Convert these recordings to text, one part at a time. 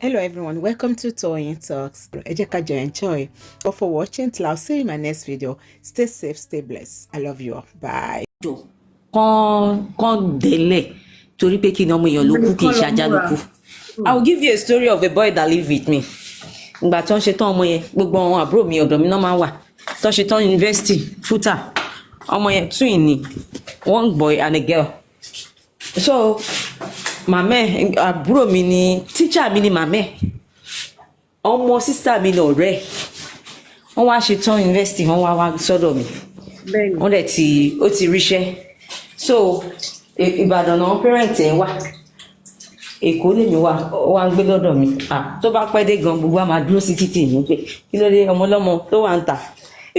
Hello everyone, welcome to Toyeen Talks. Ẹ jẹ́ ká jọ enjoy. But for watching till I'll see you in my next video. Stay safe, stay blessed. I love you all. Bye. Kàn délẹ̀ torí pé kí ni ọmọ èèyàn ló kú kì í ṣajá ló kú. I will give you a story of a boy that live with me. Ìgbà tó ń ṣe tán ọmọ yẹn gbogbo àwọn àbúrò mi ọ̀dọ̀ mi náà máa wà. Tó ṣe tán university FUTA. Ọmọ yẹn twin ni one boy and a girl. So màmá àbúrò mi ni teacher mi ni màmá ọmọ sister mi ni ọ̀rẹ́ wọ́n wá ṣe tán university wọ́n wá sọ́dọ̀ mi wọ́n dẹ̀ ó ti ríṣẹ́ so Ìbàdàn náà parent ẹ̀ wà Èkó lèmi wà ó wá ń gbé lọ́dọ̀ mi tó bá pẹ́ dé gan gbogbo a máa dúró sí títì ní pé kí ló dé ọmọlọ́mọ tó wà ń tà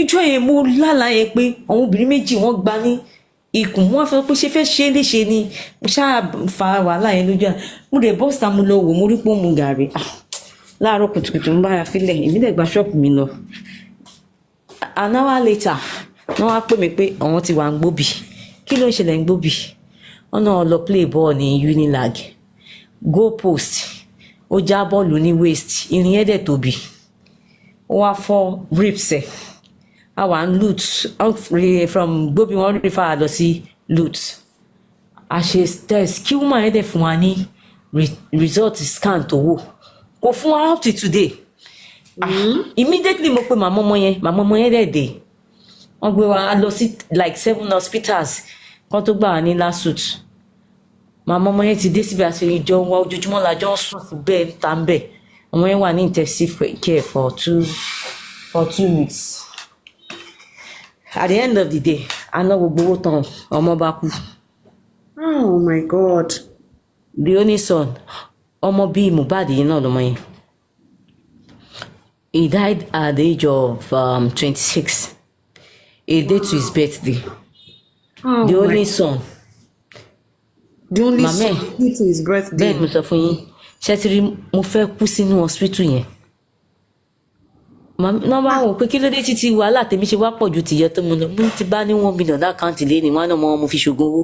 ìjọ yẹn mo lálàá yẹn pé àwọn obìnrin méjì wọ́n gbá ní ikùn wọn fẹ́ pé ṣe fẹ́ ṣe é léṣe ni mo ṣáà fa wàhálà yẹn lójú mo dẹ̀ bọ́sítà mo lọ wò mo rí pé mo gàrí láàárọ̀ kùtùkùtù ń bára filẹ̀ èmi dẹ̀ gba ṣọ́ọ̀pù mi lọ an hour later wọ́n wá pè mí pé àwọn ti wà ń gbóbì kí ló ń ṣẹlẹ̀ ń gbóbì wọ́n náà lọ play ball ní Unilag goal post ó já bọ́ọ̀lù ní waist irin yẹn dẹ̀ tóbi ó wá fọ́ ribs ẹ̀ àwa ń loot from gbóbi wọn rí fáwọn lọ sí loot a ṣe test kí woman yẹn dẹ̀ fún wa ní result scan tó wò kò fún wa up to today immediately mo pe màmá ọmọ yẹn dẹ̀ dé wọ́n gbé wa lọ sí like 7 hospitals kan tó gbà wá ní lasuth màmá ọmọ yẹn ti dé síbi àti ìjọ wa ojoojúmọ́ la jọ ń sùn sí bẹ́ẹ̀ tá ń bẹ̀ ọmọ yẹn wà ní intensive care for 2 weeks. At the end of the day, I know gbogbo owó tán ọmọ bá kú. Oh my God. The only son, ọmọ bíi Mohbad yìí náà lọmọ yẹn. He died at the age of 26, a day to his birthday. Oh the only son. The only Mama, son to his birthday. Bẹ́ẹ̀ mo sọ fún yín, ṣé ti rí mo fẹ́ kú sínú hospital yẹn. Náà bá wò pé kí ló dé títí wàhálà tèmi ṣe wá pọ̀ ju tìyẹ tó mo lọ mo ti bá ní 1 million lákàntì lẹ́ni wọn náà mo fi ṣògùn owó.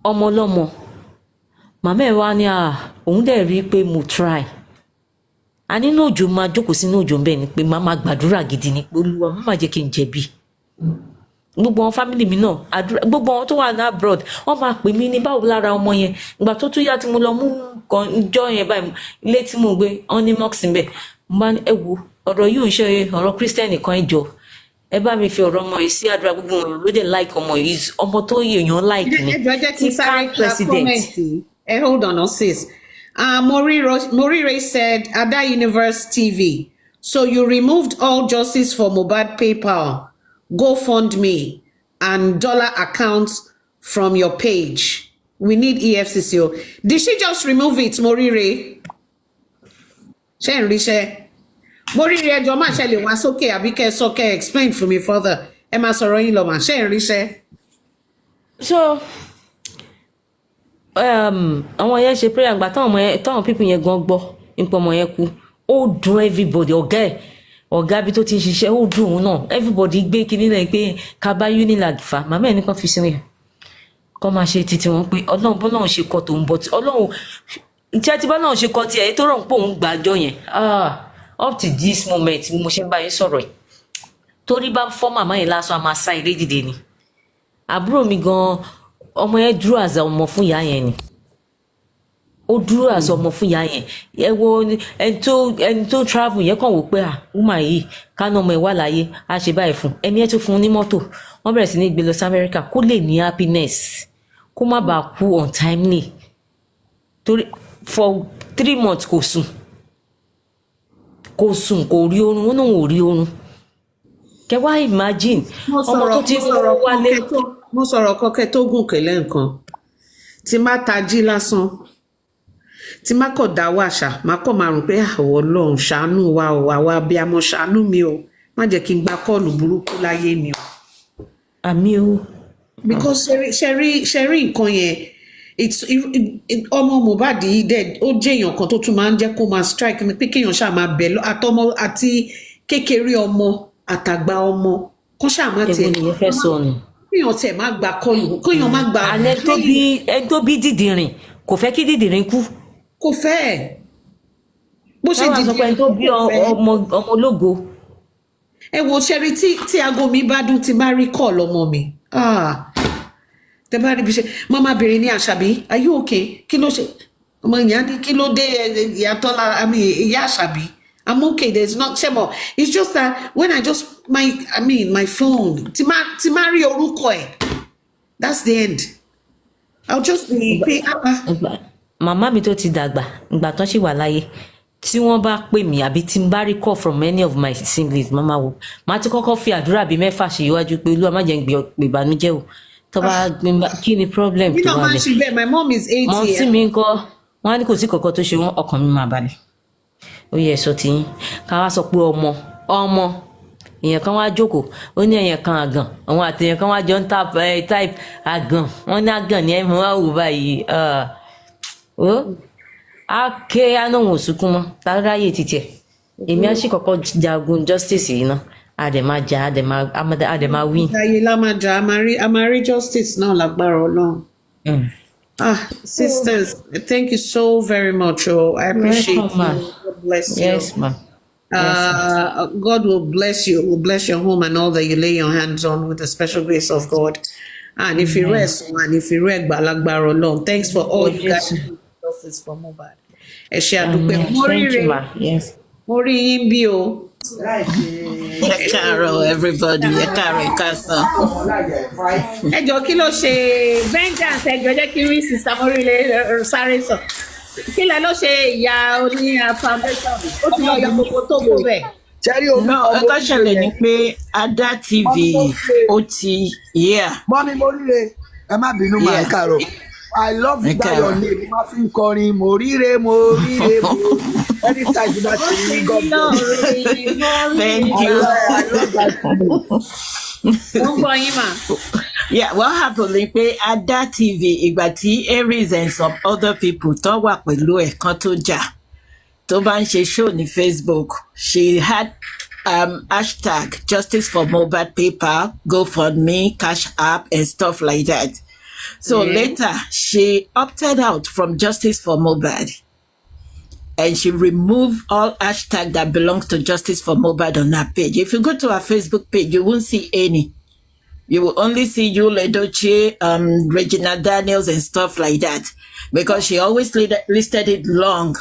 Ọmọ ọlọ́mọ màmá ẹ̀ wá ní òun dẹ̀ rí i pé mo try a nínú òjò máa jókòó sínú òjò bẹ́ẹ̀ ni pé máa gbàdúrà gidi ni pé Olúwa má jẹ́ kí n jẹ̀bi gbogbo àwọn fámìlì mi náà àdúrà gbogbo àwọn tó wà ní abroad wọ́n máa pè mí ní báwo lára ọmọ yẹn ìgbà tó tún yá tí mo lọ mú kan jọ yẹn báyìí ilé tí mo gbé wọn ní mọ́ọ̀sì bẹ́ẹ̀ mo bá ní ẹ wo ọ̀rọ̀ yìí ò ń ṣe ọ̀rọ̀ kírísítẹ́nì kan ìjọ ẹ bá mi fi ọ̀rọ̀ ọmọ yìí sí àdúrà gbogbo wọn ló dẹ̀ like ọmọ yìí ọmọ tó èèyàn like ni tí current president. Hold on, sis. Morire said, Ada Universe TV. So you removed all justice for Mohbad PayPal, GoFundMe, and dollar accounts from your page. We need EFCC. Did she just remove it, Morire? Morire, ẹjọ́ máa ṣẹlẹ̀ wá sókè àbí kẹ́ sókè explain for me further. Ẹ máa sọ̀rọ̀ yín lọ mà ṣe ń ríṣẹ́. So àwọn yẹn ṣe prayer àgbà táwọn people yẹn gan gbọ́ nípa ọmọ yẹn kú ó dùn everybody ọ̀gá bí tó ti ń ṣiṣẹ́ ó dùn òun náà everybody gbé kinní náà pé ká bá Unilag fà màmá ẹ̀ nìkan fi sílẹ̀ kọ́ máa ṣe títí wọn pé ọlọ́run bọ́lọ́run ṣe kọ́ tòun bọ́ tí ọlọ́run ìjẹ́ tí bọ́lọ́run ṣe kọ́ tiẹ̀ tó rọ̀ ń pò ń gbàjọ yẹn up to this moment bí mo ṣe ń bá yín sọ̀rọ̀ yìí torí bá fọ́ màmá yẹn lásán a máa sá eré dìde ni àbúrò mi gan ọmọ yẹn dúró àzà ọmọ fún ìyá yẹn ni ó dúró àzà ọmọ fún ìyá yẹn ẹ wo ẹni tó travel yẹn kàn wò pé woman yìí kánú ọmọ ẹ wà láyé á ṣe báyìí fún ẹni ẹ tún fún un ní mọ́tò wọ́n bẹ̀rẹ̀ sí ní gbé lọ sí America kó lè ní happiness kó má bàa kú untimely torí for 3 months kò sùn kò rí oorun wọn náà ò rí oorun kẹ wá imagine ọmọ tó ti fọwọ́ wálé. Mo sọ̀rọ̀ kọ́kẹ́ tó gùn kẹ́lẹ́ nǹkan tí má tají lásán tí má kọ̀ dá wàṣà má kọ̀ máa rùn pé àwọ̀ Ọlọ́run ṣàánú wa o àwa abiyamọ ṣàánú mi o má jẹ́ kí n gba kọ́ọ̀lù burúkú láyé mi o. Àmì o. Because ṣe rí nǹkan yẹn ọmọ Mohbad yìí dẹ̀ ó jẹ́ èèyàn kan tó tún máa ń jẹ́ kó máa strike mi pé kéèyàn ṣáà máa bẹ̀ lọ àtọmọ àti kékeré ọmọ àtàgbà ọmọ kó ṣáà má tiẹ̀. Èwo nìyẹn fẹ́ sọ ni. Kéèyàn tẹ̀ má gba kọ́ọ̀lù kéèyàn má gba. Àlẹ́ tó bí dídìrín kò fẹ́ kí Dídìrín kú. Kò fẹ́. Bó ṣe Táwa sọ pé ẹni tó bí ọmọ ológo. Ẹ wo ṣẹ́rí tí aago mi bá dún tí bá rí call ọmọ mi. Tẹ bá rí bí ṣe mama bèrè ní Àṣàbí, are you okay? Kí ló ṣe? Ọmọ ìyá ní kí ló dé ìyàtọ̀ lára mi ìyá Àṣàbí. I'm okay. There's not shemo. It's just that when I just my phone. Timari orúkọ ẹ̀. That's the end. I'll just be Màmá mi tó ti dàgbà, ìgbà tán ṣì wà láyé. Tí wọ́n bá pè mí àbí tí n bá rí call from any of my siblings, mama wo. Màá ti kọ́kọ́ fi àdúrà bíi 6 ṣe iwájú pé Olúwa má jẹ́ n gbé ìbànújẹ́ o. Tó bá kí ni problem tó wà lẹ̀. My mom is 80. Mom sí mi ńkọ́, wọ́n á ní kò sí kankan tó ṣe wọ́n, ọkàn mi máa balẹ̀. Ó yẹ sọ tí ká wá sọ pé ọmọ èèyàn kan wá jókòó ó ní èèyàn kan àgàn àwọn àti èèyàn kan wá jọ ń type àgàn wọ́n ní àgàn ní ẹ̀mọ́ wá wò báyìí ó á ké ánúhùn òsùnkún mọ́ táráyè títẹ̀ èmi á sì kọ́kọ́ jagun justice yìí náà àdèmájà àdèmá win. Ayé la máa jà a máa rí justice náà lágbára Ọlọ́run. Sisters, thank you so very much. I appreciate you. God bless you. Yes, ma'am. God will bless you, will bless your home and all that you lay your hands on with the special grace of God. And if you rest, and if you read Alagbara alone, thanks for all you guys do justice for Mohbad. Yes. Mori Imbio. Carol, everybody, Carol, Casa. Ẹjọ́ kí ló ṣe vengeance ẹjọ́ jẹ́ kí rí sister Morile sáré sọ. Kí lẹ ló ṣe ìyá oní foundation? Ó ti lọ yọ gbogbo tó kó bẹ́ẹ̀. Jerry o no, ẹ̀ka ṣẹlẹ̀ ni pé Ada TV ó ti Mọ́mí Moríre, ẹ má bínú máa Carol. I love you that your name. Ma fi ń kọrin Moríre. Anytime you want to sing God bless. Thank you. I love that. Yeah, what happened ni pé Ada TV ìgbà tí Aries and some other people tó wà pẹ̀lú ẹ̀ kan tó jà tó bá ń ṣe show ní Facebook, she had hashtag Justice for Mohbad PayPal, GoFundMe, Cash App and stuff like that. So later, she opted out from Justice for Mohbad and she removed all hashtags that belongs to Justice for Mohbad on her page. If you go to her Facebook page, you won't see any. You will only see Yul Edochie, Regina Daniels and stuff like that because she always listed it long.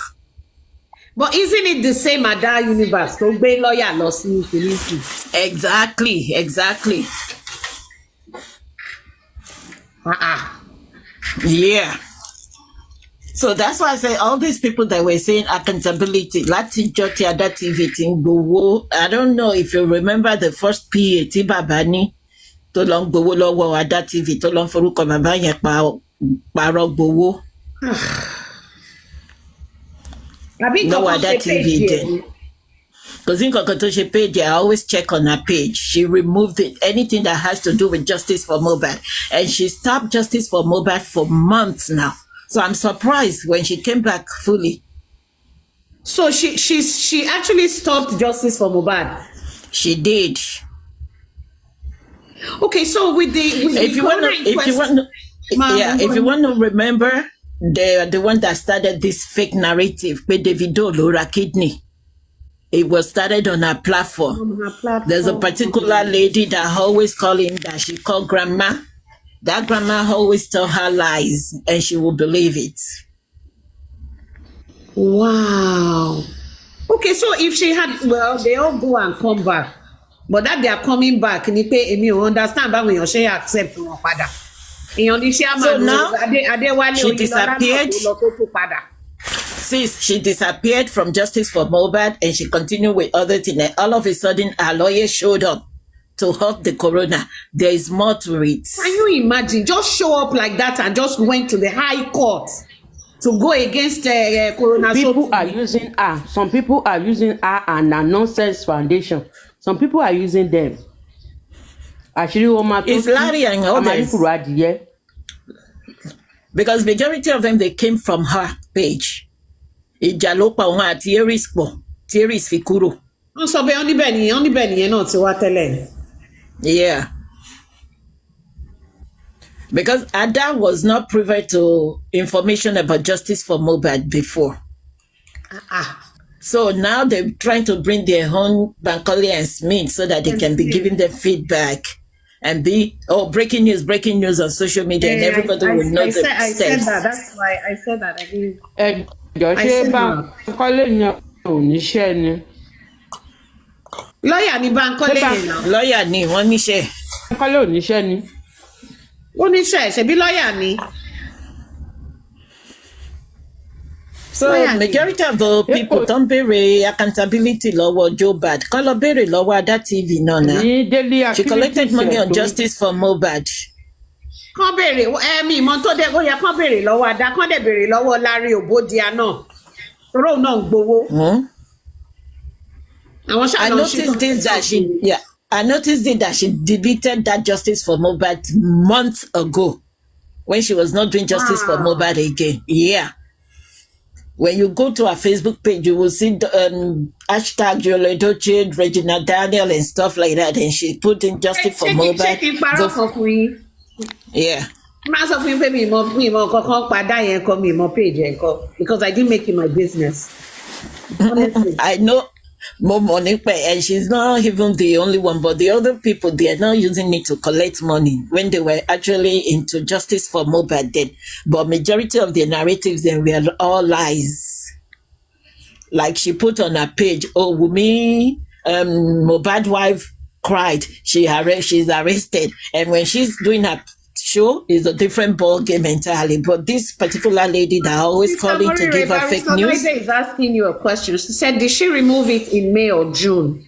But isn't it the same Ada universe? So be lawyer lost infinity. Exactly. Yeah. So that's why I say all these people that were saying accountability, Lati Joti Ada TV Tingowo. I don't know if you remember the first PA tí bàbá ní tó lọ ń gbowó lọ́wọ́ Ada TV tó lọ ń forúkọ bàbá yẹn parọ́ gbowó. No Ada TV then. Because in Kokotoshi page, I always check on her page. She removed anything that has to do with Justice for Mohbad. And she stopped Justice for Mohbad for months now. So I'm surprised when she came back fully. So she actually stopped Justice for Mohbad. She did. Okay, so with the if you want to remember, the one that started this fake narrative with Davido Laura Kidney. It was started on her platform. There's a particular lady that always calling that she called grandma. That grandma always tell her lies and she will believe it. Wow. Okay, so if she had, well, they all go and come back. But that they are coming back, ni pé èmi ò understand báwo èèyàn ṣe accept wọn padà. Èèyàn ní ṣe So now, she disappeared. Sis, she disappeared from Justice for Mohbad and she continued with other things. And all of a sudden, her lawyer showed up to help the coroner. There is more to it. Can you imagine? Just show up like that and just went to the high court to go against coroner. People are using her. Some people are using her and a nonsense foundation. Some people are using them. It's Larry and others. Because majority of them, they came from her page. Ìjàlópa òun àti Aries pọ̀ tí Aries fi kúrò. Wọ́n sọ bẹ́ẹ̀ oníbẹ̀ nìyẹn náà ti wá tẹ́lẹ̀. Yeah. Because Ada was not privy to information about justice for Mohbad before. So now they're trying to bring their own Bankole and Smith so that they can be giving them feedback and be, breaking news on social media, and everybody will know the steps. I said that. That's why I said that. I didn't. ṣé Bankole yẹn ò níṣẹ́ ni. Lọ́ọ̀yà ni Bankole yẹn náà. Lọ́ọ̀yà ni wọ́n níṣẹ́. Bankole ò níṣẹ́ ni. Ó níṣẹ́ ṣebí lọ́ọ̀yà ni. So majority of the people don't béèrè accountability lọ́wọ́ Mohbad. Kọ́ lọ béèrè lọ́wọ́ Ada TV náà náà. She collected money on justice for Mohbad. Kán béèrè mi ìmọ̀ tó dé ó yẹ kán béèrè lọ́wọ́ Ada, kán dẹ̀ béèrè lọ́wọ́ Larry Obodia náà. Toró òun náà ń gbowó. I noticed this that I noticed it that she deleted that justice for Mohbad months ago when she was not doing justice for Mohbad again. Yeah. When you go to her Facebook page, you will see hashtag Yolo Doche, Regina Daniel and stuff like that. And she put in justice for Mohbad. Yeah. Because I didn't make it my business. Honestly. I know more money, and she's not even the only one, but the other people, they are not using it to collect money when they were actually into justice for Mohbad then. But majority of the narratives then were all lies. Like she put on her page, Wunmi, Mohbad wife cried, she's arrested. And when she's doing her show, is a different ball game entirely. But this particular lady that always calling to give her fake news is asking you a question. She said, did she remove it in May or June?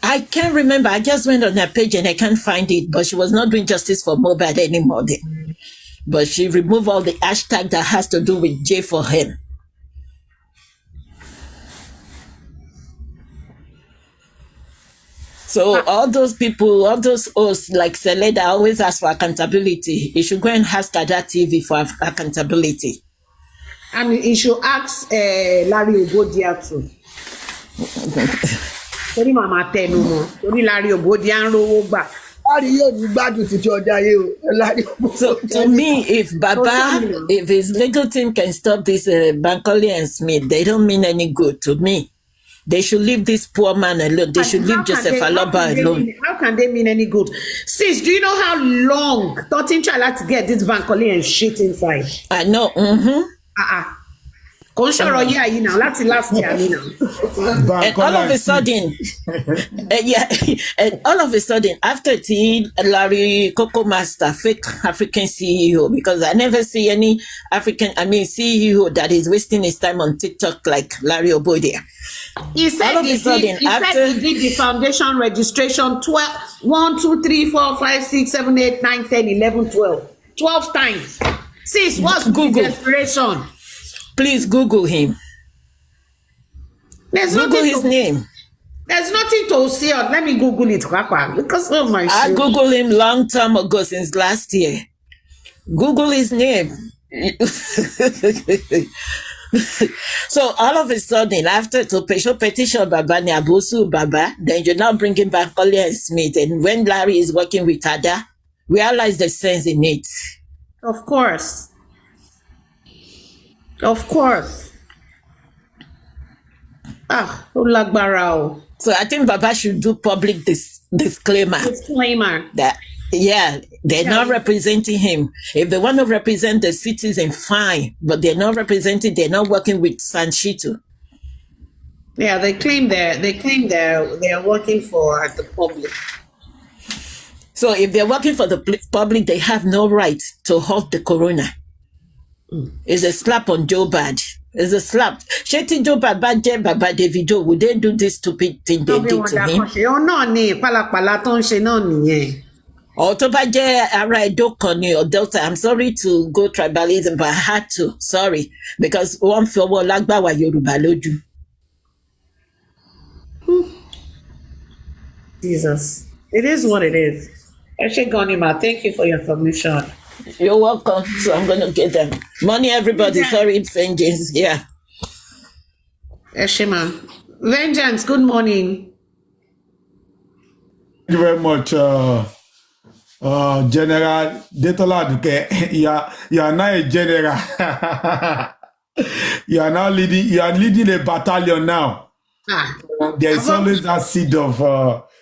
I can't remember. I just went on her page and I can't find it. But she was not doing justice for Mohbad anymore then. But she removed all the hashtag that has to do with J for him. So all those people, all those hosts like Seleda always ask for accountability. You should go and ask Ada TV for accountability. And you should ask Larry Obodia too. Torí màmá tẹnu mọ́, torí Larry Obodia ń rówó gbà. So to me, if his legal team can stop this Bankole and Smith, they don't mean any good to me. They should leave this poor man alone. They should leave Joseph Alagbara alone. How can they mean any good? Sis, do you know how long Totin tried to get this Bankole and shit inside? I know. Last year, and all of a sudden, and all of a sudden, after Larry Coco Master, fake African CEO, because I never see any CEO that is wasting his time on TikTok like Larry Obodia. He said he did the foundation registration 1, 2, 3, 4, 5, 6, 7, 8, 9, 10, 11, 12. 12 times. Sis, what's Google desperation? Please Google him. Google his name. There's nothing to see on. Let me Google it, because I Googled him long time ago, since last year. Google his name. So all of a sudden, after to petition Baba Abusu Baba, then you're now bringing back Bankole and Smith, and when Larry is working with Ada, realize the sense in it. Of course. Of course. Alagbara. So I think Baba should do public disclaimer. That they're not representing him. If they want to represent the citizen, fine. But they're not representing. They're not working with Sanshito. Yeah, they claim they're working for the public. So if they're working for the public, they have no right to halt the corona. It's a slap on Mohbad. It's a slap. Sheti Mohbad Baje Baba Davido, would they do this stupid thing they did to him? Or to Baje Ara Edokoni or Delta. I'm sorry to go tribalism, but I had to. Sorry. Because one for Alagbara Yoruba Loju. Jesus. It is what it is. Eshegonima, thank you for your information. You're welcome. So I'm going to get them. Money, everybody. Sorry, vengeance. Yeah. Eshima. Vengeance, good morning. Thank you very much, General Detola Aduke, you are now a general. You are now leading a battalion now. There's always that seed of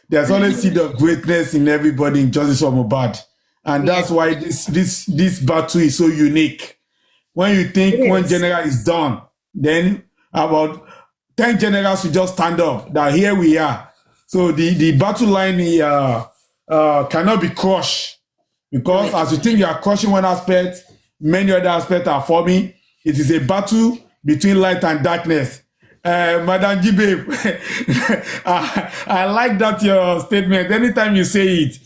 there's always seed of greatness in everybody in Justice for Mohbad. And that's why this battle is so unique. When you think one general is done, then about 10 generals will just stand up that here we are. So the battle line cannot be crushed, because as you think you are crushing one aspect, many other aspects are forming. It is a battle between light and darkness. Madam Gibe, I like that your statement. Anytime you say it,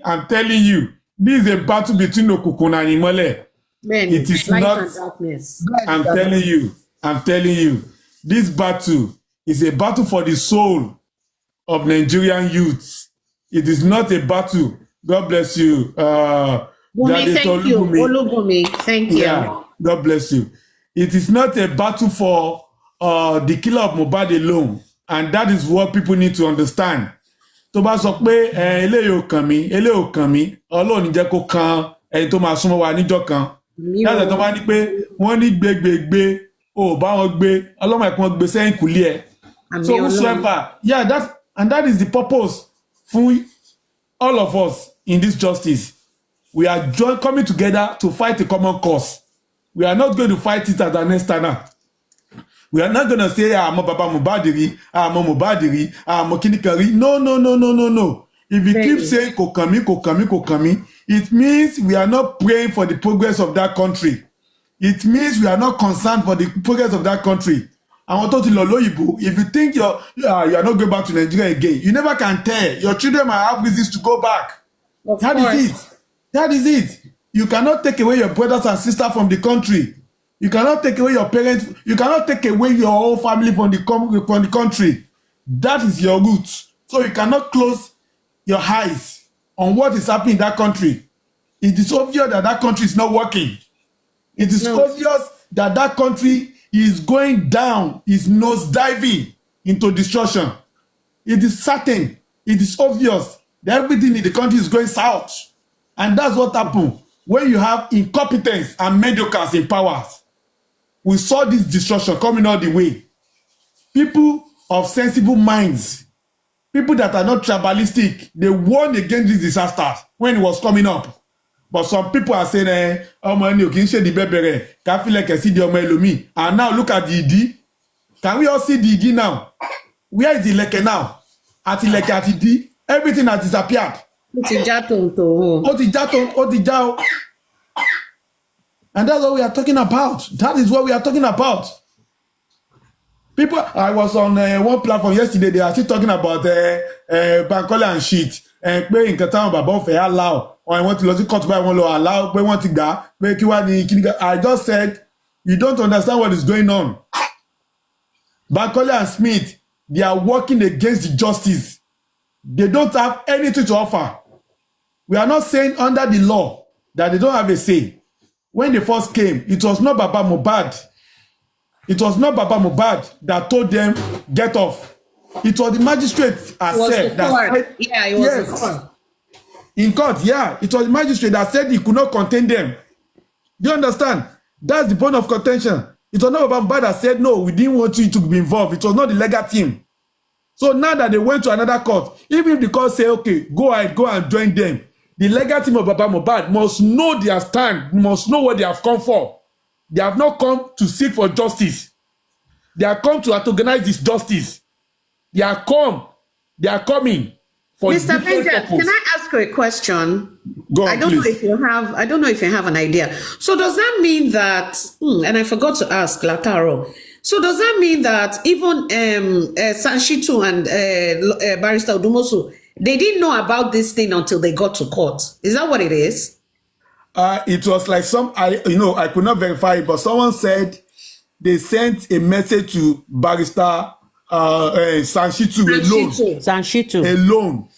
I'm telling you, this is a battle between Okunkun and Imole. It is light not and darkness. I'm telling you, this battle is a battle for the soul of Nigerian youths. It is not a battle. God bless you. Wunmi, thank you. Olugumi, thank you. Yeah, God bless you. It is not a battle for the killer of Mohbad alone. And that is what people need to understand. Tó bá sọ pé eléyìí ò kàn mí, Ọlọ́run ní jẹ́ kó kan ẹni tó máa súnmọ́ wa níjọ́ kan. Láti tó bá ní pé wọ́n ní gbégbégbé, ò bá wọn gbé, Ọlọ́run ẹ̀kún gbé sẹ́yìn kùlé ẹ̀. So whosoever, yeah, that is the purpose for all of us in this justice. We are coming together to fight a common cause. We are not going to fight it as an external. We are not going to say, I'm a Baba Mohbadiri, I'm a Mohbadiri, I'm a Kinikari. No. If you keep saying kokami, it means we are not praying for the progress of that country. It means we are not concerned for the progress of that country. If you think you are not going back to Nigeria again, you never can tell. Your children might have reasons to go back. That is it. You cannot take away your brothers and sisters from the country. You cannot take away your parents. You cannot take away your whole family from the country. That is your roots. So you cannot close your eyes on what is happening in that country. It is obvious that that country is not working. It is obvious that that country is going down, is nosediving into destruction. It is certain. It is obvious that everything in the country is going south. And that's what happened when you have incompetence and mediocres in power. We saw this destruction coming all the way. People of sensible minds, people that are not tribalistic, they warned against this disaster when it was coming up. But some people are saying, and now look at the ID. Can we all see the ID now? Where is the leke now? At the leke at ID, everything has disappeared. And that's what we are talking about. That is what we are talking about. People, I was on one platform yesterday, they are still talking about Bankole and shit. And pé nǹkan táwọn bàbá ọ̀fẹ́ allow. Or I want to lose cut by one law allow, pé wọ́n ti gbà, pé kí wá ní kíni. I just said, you don't understand what is going on. Bankole and Smith, they are working against the justice. They don't have anything to offer. We are not saying under the law that they don't have a say. When they first came, it was not Baba Mohbad. It was not Baba Mohbad that told them, get off. It was the magistrate that said. Yeah, it was the court. In court, yeah. It was the magistrate that said he could not contain them. Do you understand? That's the point of contention. It was not Baba Mohbad that said, no, we didn't want you to be involved. It was not the legal team. So now that they went to another court, even if the court say, okay, go ahead, go and join them, the legal team of Baba Mohbad must know their stand, must know what they have come for. They have not come to seek for justice. They have come to organize this justice. They are coming for Mr. different Benja, purpose. can I ask you a question? Go on, I don't please. know if you have an idea. So does that mean that, and I forgot to ask Lataro, so does that mean that even Sanshitu and Barrister Odumosu, they didn't know about this thing until they got to court? Is that what it is? It was like I could not verify it, but someone said they sent a message to Barrister Sanshitu alone.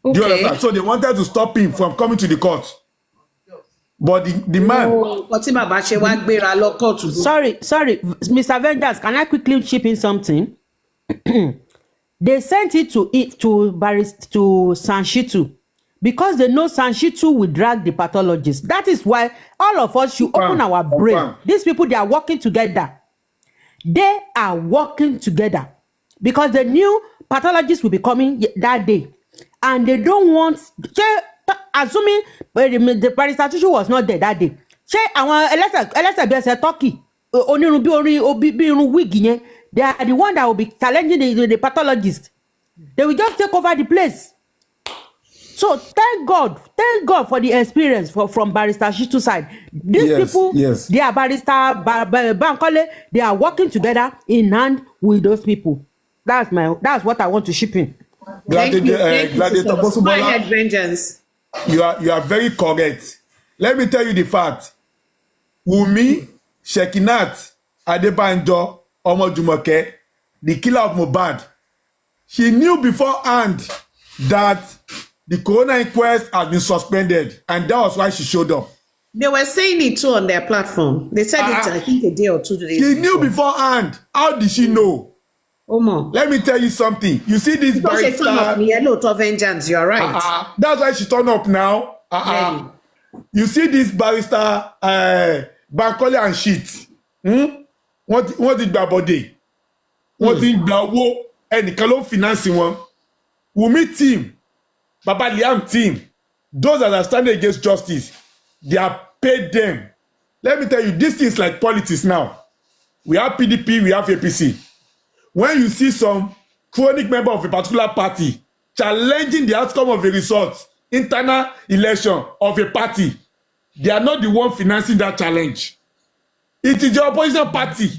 Okay. Do you understand? So they wanted to stop him from coming to the court. But the man... Sorry, Mr. Vengeance, can I quickly chip in something? They sent it to Sanshitu because they know Sanshitu will drag the pathologist. That is why all of us should open our brain. These people, they are working together. They are working together because the new pathologist will be coming that day, and they don't want. Assuming the barrister Tutu was not there that day, Turkey, they are the one that will be challenging the pathologist. They will just take over the place. So thank God for the experience from Barrister Shitu side. These people, they are Barrister Bankole, they are working together in hand with those people. That's what I want to ship in. Gladiator Vengeance. You are very correct. Let me tell you the fact. Wunmi, Shekinat, Adebanjo, Omojumoke, the killer of Mohbad, she knew beforehand that the coroner inquest has been suspended, and that was why she showed up. They were saying it too on their platform. They said it, I think, a day or 2 days. She knew beforehand. How did she know? Omo. Let me tell you something. You see this barrister. She turned up yellow to vengeance. You're right. That's why she turned up now. You see this barrister, Bankole and shit. Wọ́n ti gba bọ́dé. Wọ́n ti gba owó ẹnìkan ló finance wọn. Wunmi team, Baba Liam team, those that are standing against justice, they are paid them. Let me tell you, this thing is like politics now. We have PDP, we have APC. When you see some chronic member of a particular party challenging the outcome of a result, internal election of a party, they are not the one financing that challenge. It is the opposition party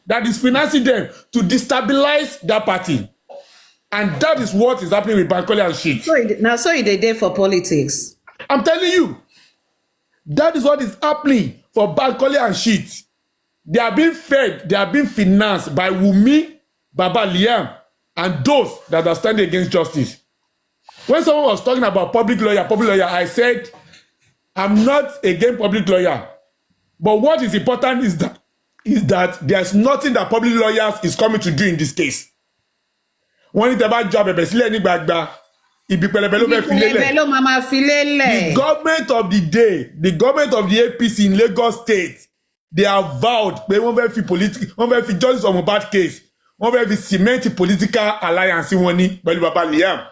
that is financing them to destabilize that party. And that is what is happening with Bankole and shit. So they there for politics. I'm telling you, that is what is happening for Bankole and shit. They are being fed, they are being financed by Wunmi, Baba Liam, and those that are standing against justice. When someone was talking about public lawyer, I said, I'm not against public lawyer. But what is important is that there's nothing that public lawyers is coming to do in this case. When it's about job, the government of the day, the government of the APC in Lagos State, they have vowed they won't be political, won't be justice on Mohbad case, won't be cement political alliance in one by Baba Liam.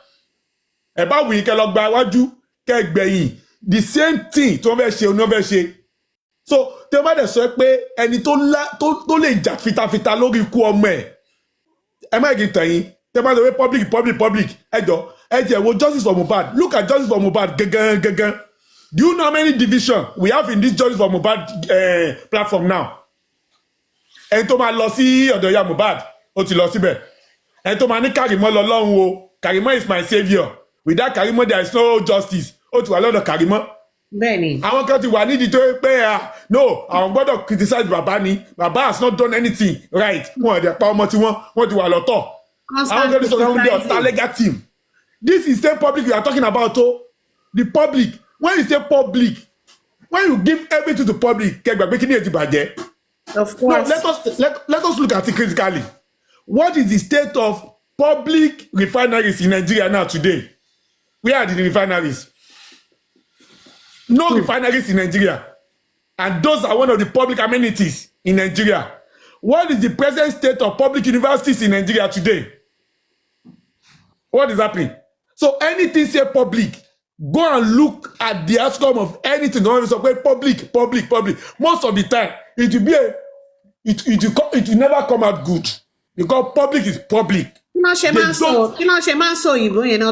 About we can look back what you can be the same thing to over share. So tell me the sọ pé ẹni tó lè jà fitafita lórí ikú ọmọ ẹ̀. Ẹ má gé tàn yín. Tell me the way public. Ẹ wo justice for Mohbad. Look at justice for Mohbad. Gangan. Do you know how many divisions we have in this justice for Mohbad platform now? Ẹni tó máa lọ sí ọ̀dọ̀ ìyá Mohbad, ó ti lọ síbẹ̀. Ẹni tó máa ní Karimo lọ́lọ́run o. Karimo is my savior. Without Karimo there is no justice. Ó ti wà lọ́dọ̀ Karimo. Bẹ́ẹ̀ni. Àwọn kan ti wà nídìí tó pé no, àwọn gbọ́dọ̀ criticize bàbá ni. Bàbá has not done anything right. Wọ́n ẹ̀dẹ̀ pa ọmọ tí wọ́n ti wà lọ́tọ̀. Àwọn kan ti sọ fún mi ọ̀tá legal team. This is the public we are talking about. The public. When you say public, when you give everything to the public, of course. No, let us look at it critically. What is the state of public refineries in Nigeria now today? Where are the refineries? No refineries in Nigeria. And those are one of the public amenities in Nigeria. What is the present state of public universities in Nigeria today? What is happening? So anything say public, go and look at the outcome of anything. Don't say public. Most of the time, it will never come out good because public is public. You know,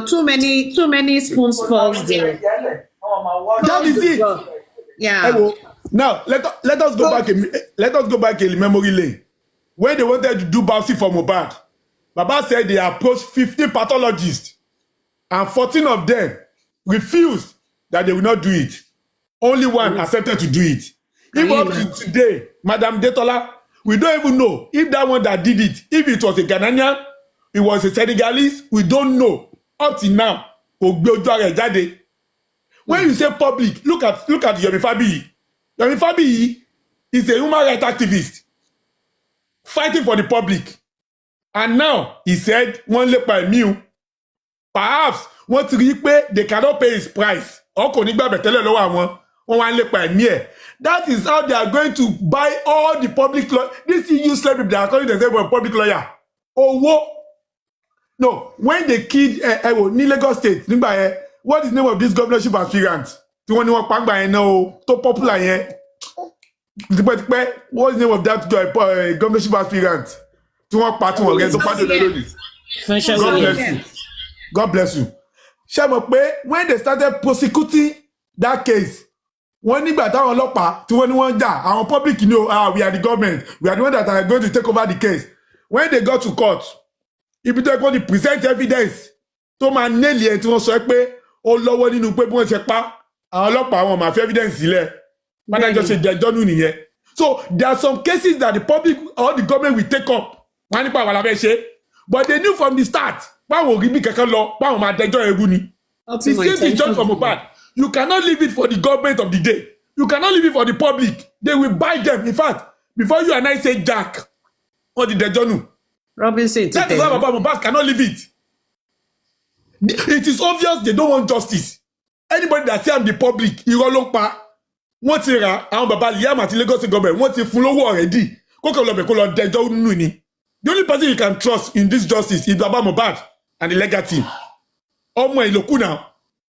too many spoons falls there. That is it. Yeah. Now let us go back. Let us go back in memory lane. When they wanted to do biopsy for Mohbad, Baba said they approached 15 pathologists, and 14 of them refused that they will not do it. Only one accepted to do it. Even up to today, Madam Detola, we don't even know if that one that did it, if it was a Ghanaian, it was a Senegalese, we don't know. Up to now, when you say public, look at Yomi Fabiyi. Yomi Fabiyi is a human rights activist fighting for the public. And now he said wọ́n lépa ẹ̀mí o. Perhaps wọ́n ti rí pé they cannot pay his price. Ọkọ̀ nígbà bẹ̀tẹ́lẹ̀ lọ́wọ́ àwọn wọ́n wá lépa ẹ̀mí ẹ̀. That is how they are going to buy all the public lawyers. This useless people, they are calling themselves a public lawyer. Owó. No, when they killed ní Lagos State, nígbà yẹn, what is the name of this governorship aspirant? Tí wọ́n ní wọ́n pa ńgbà yẹn náà o, tó popular yẹn. Tipẹ́tipẹ́, what is the name of that governorship aspirant? Tí wọ́n pa tí wọ́n rẹ̀ tó pàdé lónìí. God bless you. God bless you. Ṣé mo pé when they started prosecuting that case, wọ́n nígbà táwọn ọlọ́pàá tí wọ́n ní wọ́n jà, àwọn public know, we are the government, we are the ones that are going to take over the case. When they got to court, ibi tó ẹ̀kọ́ di present evidence tó máa nail ẹ̀ tí wọ́n sọ pé ó lọ́wọ́ nínú pé bí wọ́n ṣe pa àwọn ọlọ́pàá wọn máa fi evidence sílẹ̀. Pátájọ́ ṣe jẹjọ́ nù nìyẹn. So there are some cases that the public or the government will take up. Wọ́n nípa àwọn alábẹ́ ṣe. But they knew from the start, báwo rí bí kankan lọ, báwo máa dẹjọ́ ẹrú ni. The same thing just for Mohbad. You cannot leave it for the government of the day. You cannot leave it for the public. They will buy them. In fact, before you and I say Jack, or the Dejonu, Robinson, that is how Mohbad cannot leave it. It is obvious they don't want justice. Anybody that say I'm the public, irọ́ ló pa. Wọ́n ti ra àwọn bàbá Liam àti Lagos government. Wọ́n ti fún lówó already. Kókò lọ bẹ̀ kó lọ dẹjọ́ nínú ni. The only person you can trust in this justice is Baba Mohbad and the legal team. Ọmọ ìlòkù náà.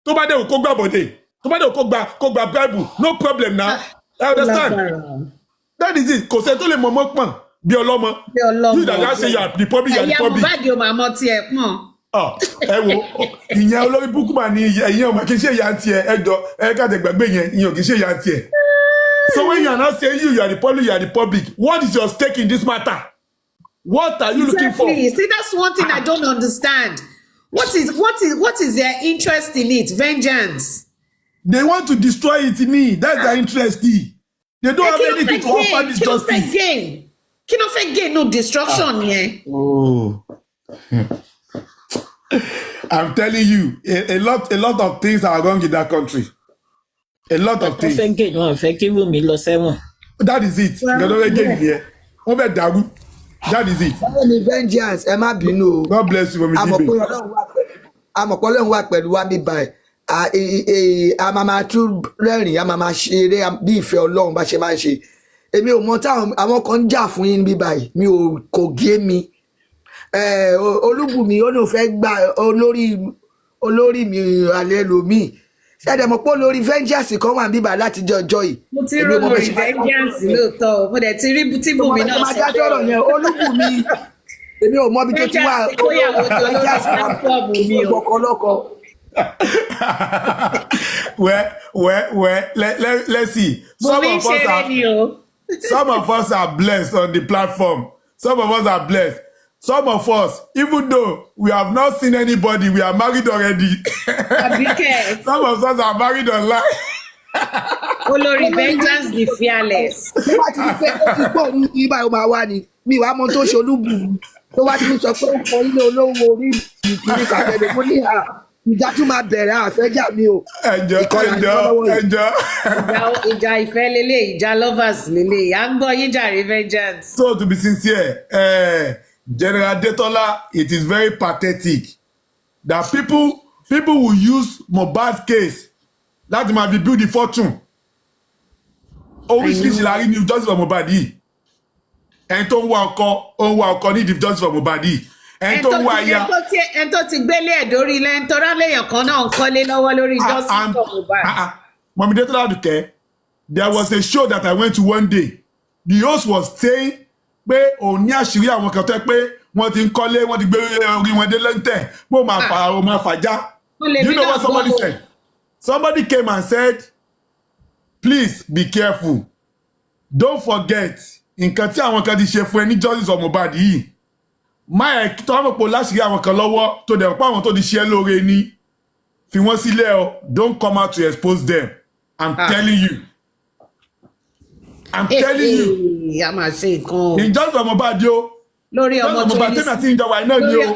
Tó bá dé o kó gbà bọ̀dé. Tó bá dé o kó gba Bible. No problem now. I understand. That is it. Kò sẹ́ tó lè mọ̀mọ́ pọ̀n bí ọlọ́mọ. You that say you are the public, you are the public. Ẹ̀yà Mohbad yóò máa mọ tiẹ̀ pọ̀n. Ẹ wo ìyẹn olórí búkúmà ni ìyẹn ọmọ kì í ṣe ìyá tiẹ̀ ẹjọ́ káàtẹ̀ gbàgbé yẹn ìyẹn kì í ṣe ìyá tiẹ̀. So when you are not saying you are the public, you are the public, what is your stake in this matter? What are you looking for? See, that's one thing I don't understand. What is their interest in it? Vengeance. They want to destroy it in me. That's their interest. They don't have anything to offer this justice. Kí ló fẹ́ gain no destruction yẹn. Oh. I'm telling you, a lot of things are wrong in that country. A lot of things. That is it. That is it. Vengeance, ẹ má bínú. God bless you, Mami Jibe. Àmọ̀pọ̀lọ́ wà pẹ̀lú wa mi báyìí. A máa máa tún rẹ́rìn-ín, a máa máa ṣeré bí ìfẹ́ Ọlọ́run bá ṣe máa ń ṣe. Èmi ò mọ táwọn àwọn kan ń jà fún yín bí báyìí. Mi ò kò gé mi. Olúbùnmi ó ní ò fẹ́ gba olórí mi alẹ́ lomi. Ṣẹ́dẹ̀ mọ̀ pé olórí vengeance kan wà níbà láti jẹ́ ọjọ́ yìí. Mo ti rí olórí vengeance lóòótọ́. Mo dẹ̀ ti rí tí Bùnmi náà sọ pé Olúbùnmi èmi ò mọ bí tó ti wà well, let's see. Some of us are blessed on the platform. Some of us are blessed. Some of us, even though we have not seen anybody, we are married already. Some of us are married online. Olórí vengeance the fearless. Mi wá mọ tó ṣe Olúbùnmi tó wá ti sọ pé ó kọ ilé olówó orí ìkíní kàfẹ́lẹ̀ mo ní ìjà tún máa bẹ̀rẹ̀ àfẹ́jà mi o. Ẹjọ́. Ìjà ìfẹ́ lélẹ̀, ìjà lovers lélẹ̀, à ń gbọ́ yín jàre vengeance. So to be sincere, General Detola, it is very pathetic that people will use Mohbad's case láti máa fi build the fortune. Oríṣiríṣi la rí ní justice for Mohbad yìí. Ẹni tó ń wá ọkọ ní the justice for Mohbad yìí. Ẹni tó ń wá aya. Ẹni tó ti gbélé ẹ̀ dórí ilẹ̀ ń tọ́ra léèyàn kan náà ń kọ́lé lọ́wọ́ lórí justice for Mohbad. Mọ̀mí Detola Aduke, there was a show that I went to one day. The host was saying pé òun ní àṣírí àwọn kan tó pé wọ́n ti ń kọ́lé, wọ́n ti gbé orí wọn dé lẹ́ńtẹ̀, pé ó máa fàjà. You know what somebody said? Somebody came and said, please be careful. Don't forget, nǹkan tí àwọn kan ti ṣe fún ẹ ní justice for Mohbad yìí. Máa ẹ̀ tó àwọn pò láṣìírí àwọn kan lọ́wọ́ tó dẹ̀ pé àwọn tó ti ṣe é lóore ní. Fi wọ́n sílẹ̀ o. Don't come out to expose them. I'm telling you. I'm telling you. A máa ṣe nǹkan. In justice for Mohbad yo. Lórí ọmọ 26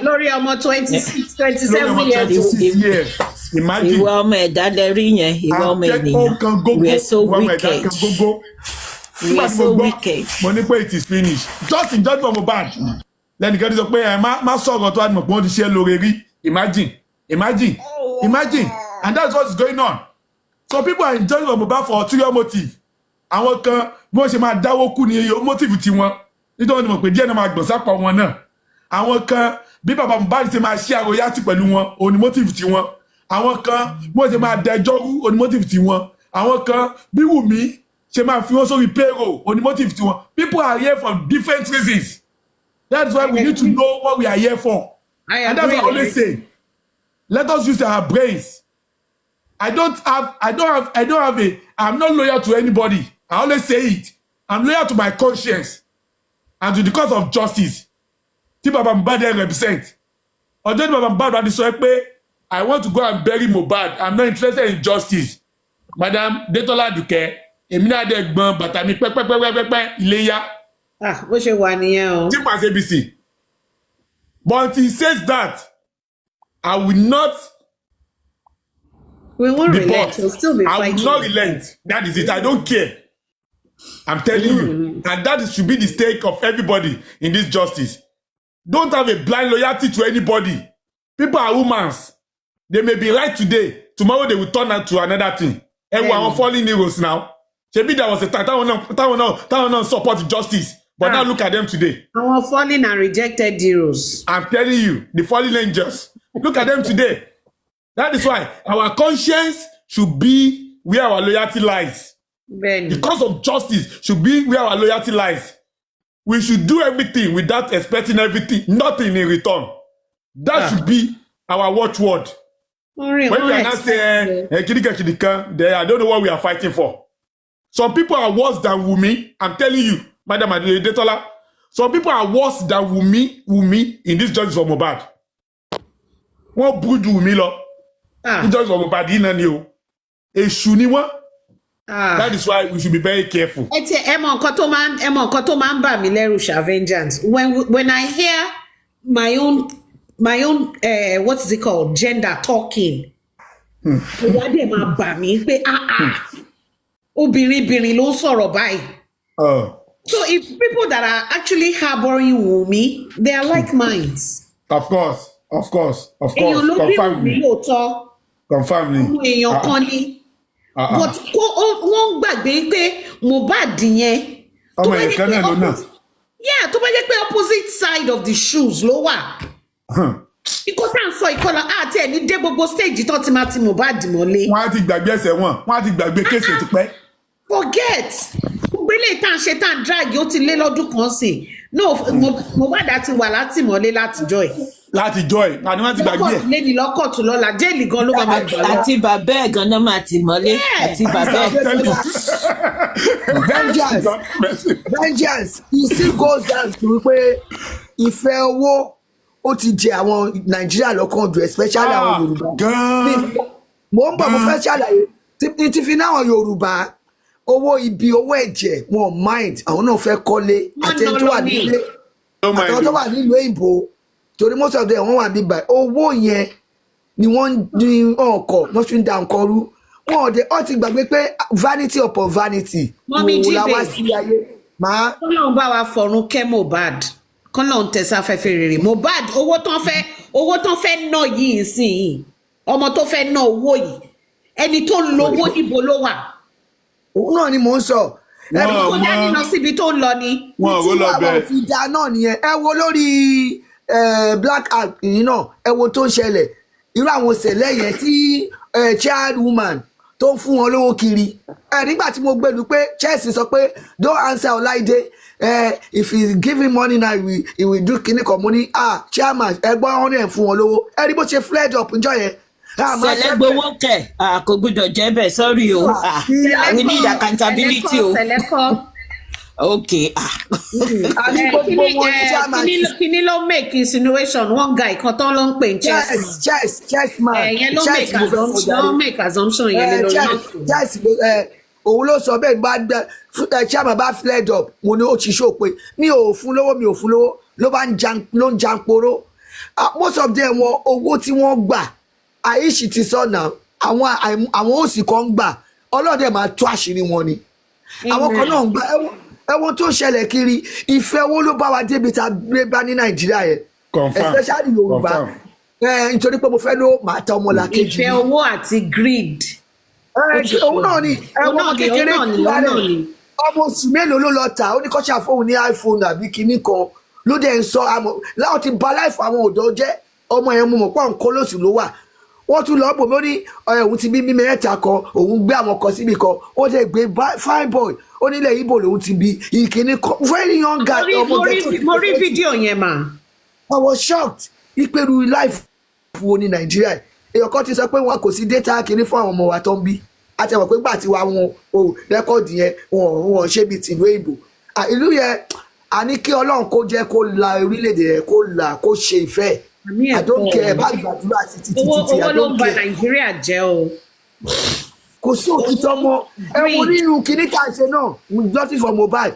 lórí ọmọ 27 years. Imagine. Ìwọ ọmọ ẹ̀dá lẹ́rí yẹn, ìwọ ọmọ ènìyàn. We are so wicked. We are so wicked. Mo ní pé it is finished. Just in justice for Mohbad. lẹ́nìkan ti sọ pé ẹ má sọ̀rọ̀ tó wà ní mọ̀ pé wọ́n ti ṣe lóore rí. Imagine. And that's what's going on. So people are enjoying Mohbad for ulterior motive. Àwọn kan bí wọ́n ṣe máa dáwó kú ní motive tiwọn. Nítorí wọ́n mọ̀ pé díẹ̀ náà máa gbọ̀n sápọ̀ wọn náà. Àwọn kan bí bàbá Mohbad ṣe máa ṣe àròyátì pẹ̀lú wọn òní motive tiwọn. Àwọn kan bí wọ́n ṣe máa dẹjọ́ rú òní motive tiwọn. Àwọn kan bí Wunmi ṣe máa fi wọ́n sórí payroll òní motive tiwọn. People are here for different reasons. That's why we need to know what we are here for. And that's what I always say. Let us use our brains. I'm not loyal to anybody. I always say it. I'm loyal to my conscience and to the cause of justice. Tí Baba Mohbad represent. Ọjọ́ ní Baba Mohbad wá di sọ pé I want to go and bury Mohbad. I'm not interested in justice. Madam Detola Duke, èmi náà dẹ̀ gbọ́n bàtà mi pẹ́pẹ́pẹ́pẹ́pẹ́ Iléyá. Bó ṣe wà nìyẹn o. Tí màá ṣe ABC. But he says that I will not. We won't relent. We'll still be fighting. I will not relent. That is it. I don't care. I'm telling you. And that should be the stake of everybody in this justice. Don't have a blind loyalty to anybody. People are humans. They may be right today. Tomorrow they will turn out to another thing. And we are falling heroes now. Maybe there was a time that support justice. But now look at them today. Our fallen and rejected heroes. I'm telling you, the fallen angels. Look at them today. That is why our conscience should be where our loyalty lies. Ben. The cause of justice should be where our loyalty lies. We should do everything without expecting nothing in return. That should be our watchword. When we are not saying, I don't know what we are fighting for. Some people are worse than Wunmi. I'm telling you, Madam Adetola. Some people are worse than Wunmi in this justice for Mohbad. Wọ́n burú ju Wunmi lọ. In justice for Mohbad yìí náà ni o. Èṣù ni wọ́n. That is why we should be very careful. Ẹ mọ nǹkan tó máa ń bà mí lẹ́rù Shavengans. When I hear my own what is it called, gender talking, ìyá dẹ̀ máa bà mí pé obìnrin ló ń sọ̀rọ̀ báyìí. So if people that are actually harboring Wunmi, they are like minds. Of course. Èèyàn ló bí Wunmi lóòótọ́. Confirm me. Èèyàn kan ni. But wọ́n gbàgbé pé Mohbad yẹn. Ọmọ ẹ̀kan náà ló náà. Yeah, tó bá jẹ́ pé opposite side of the shoes ló wà. Ikọ́ tá à ń sọ ìkọlà àti ẹni dé gbogbo stage tó ti máa ti Mohbad mọ́lé. Wọ́n á ti gbàgbé ẹsẹ̀ wọn, wọ́n á ti gbàgbé kéèsì ti pẹ́. Forget. Gbogbo ilé tá à ń ṣe tá à ń drag ó ti lé lọ́dún kan sí. No, Mohbad àti wà látìmọ́lé látijọ́ ẹ̀. Látijọ́ ẹ̀, àní wọ́n ti gbàgbé ẹ̀. Lẹ́ni lọ́kọ̀tún lọ́la, jẹ́ẹ̀lì gan ló máa gbà lọ. Àti bàbá ẹ̀ gan náà máa ti mọ́lé. Àti bàbá ẹ̀. Vengeance, it still goes down to pé ìfẹ́ owó ó ti jẹ àwọn Nàìjíríà lọ́kàn jù, especially àwọn Yorùbá. Mo ń bọ̀ mo fẹ́ ṣàlàyé ti fi náà Yorùbá owó ibi owó ẹ̀jẹ̀ wọn mind àwọn náà fẹ́ kọ́lé àtẹni tó wà nílé àtàwọn tó wà nílùú òyìnbó torí most of them wọ́n wà níbà owó yẹn ni wọ́n ní ọkọ̀ wọ́n fi ń da nǹkan rú wọn ò ti gbàgbé pé vanity upon vanity wò la wá sí ayé. Kọ́lọ́n bá wa fọ̀run kẹ́ Mohbad kọ́lọ́n tẹ̀sáfẹ́fẹ́ rere Mohbad owó tán fẹ́ ná yìí sí ọmọ tó fẹ́ ná owó yìí ẹni tó ń lówó níbo ló wà. Òun náà ni mò ń sọ. Ẹni kò dání lọ síbi tó ń lọ ni. Wọ́n ò lọ bẹ́ẹ̀. Tí wàá da náà nìyẹn. Ẹ wo lórí Black Act yìí náà ẹ wo tó ń ṣẹlẹ̀. Irú àwọn ìṣẹ̀lẹ̀ yẹn tí child woman tó ń fún wọn lówó kiri. Nígbà tí mo gbẹ́lu pé Chelsea sọ pé don't answer Ọláìdé. If he give him money now he will do kini kan money. Chairman ẹgbọ́n wọn rẹ̀ fún wọn lówó. Ẹ rí bó ṣe fled up njọ́ yẹn. Sẹlẹgbowó kẹ kò gbọ́dọ̀ jẹ́ bẹ́ẹ̀ sorry o we need accountability o okay. Kini ló make insinuation one guy kan tán ló ń pè chess man yẹn ló make assumption yẹn lórí náà. Òun ló sọ bẹ́ẹ̀ bá chairman bá fled up mo ní ó ti ṣó pé mi ò fún lówó ló bá ń janporo most of them wọn owó tí wọ́n gbà àìsí ti sọ náà àwọn òsì kan ń gbà ọlọ́dẹ máa tú àṣírí wọn ni àwọn kan náà ń gbà ẹ̀wọ̀n tó ṣẹlẹ̀ kiri ìfẹ́ owó ló bá wa débi tá a gbé bá ní Nàìjíríà yẹn especially Yorùbá nítorí pé mo fẹ́ ló máa ta ọmọ làkejì. ìfẹ́ owó àti greed. òun náà ni ẹ̀wọ̀n kékeré ọmọ oṣù mélòó ló lọ tà ó ní kọ́ṣà fóun ní iPhone àbí kinní kan ló dẹ̀ ń sọ láwọn ti ba láìfọ àwọn ọ̀dọ́ jẹ́ ọmọ yẹn mo mọ̀ pé àwọn kólóòsì ló wà wọ́n tún lọ bò mí ó ní òun ti bí mímí mẹ́ta kan òun gbé àwọn kan síbi kan ó dẹ̀ gbé fine boy ó nílẹ̀ ibo lòun ti bí ìkíní kan very young guy ọmọ gẹ́tò. mo rí fídíò yẹn mà. I was shocked ìpẹ̀rù life wo ní Nàìjíríà èèyàn kan ti sọ pé wọn kò sí data kìíní fún àwọn ọmọ wa tó ń bí àti àwọn pé gbà tí wa wọn o rẹ́kọ̀dì yẹn wọn ṣe bíi tìlú èbò ìlú yẹn a ní kí Ọlọ́run kó jẹ́ kó la orílẹ̀-èdè yẹn kó la kó ṣe ìfẹ́ I don't care bá gbàdúrà sí títí owó ló ń ba Nàìjíríà jẹ́ o. kò sí òtítọ́ mọ́ ẹ̀wọ̀n nínú kinní tá a ṣe náà justice for Mohbad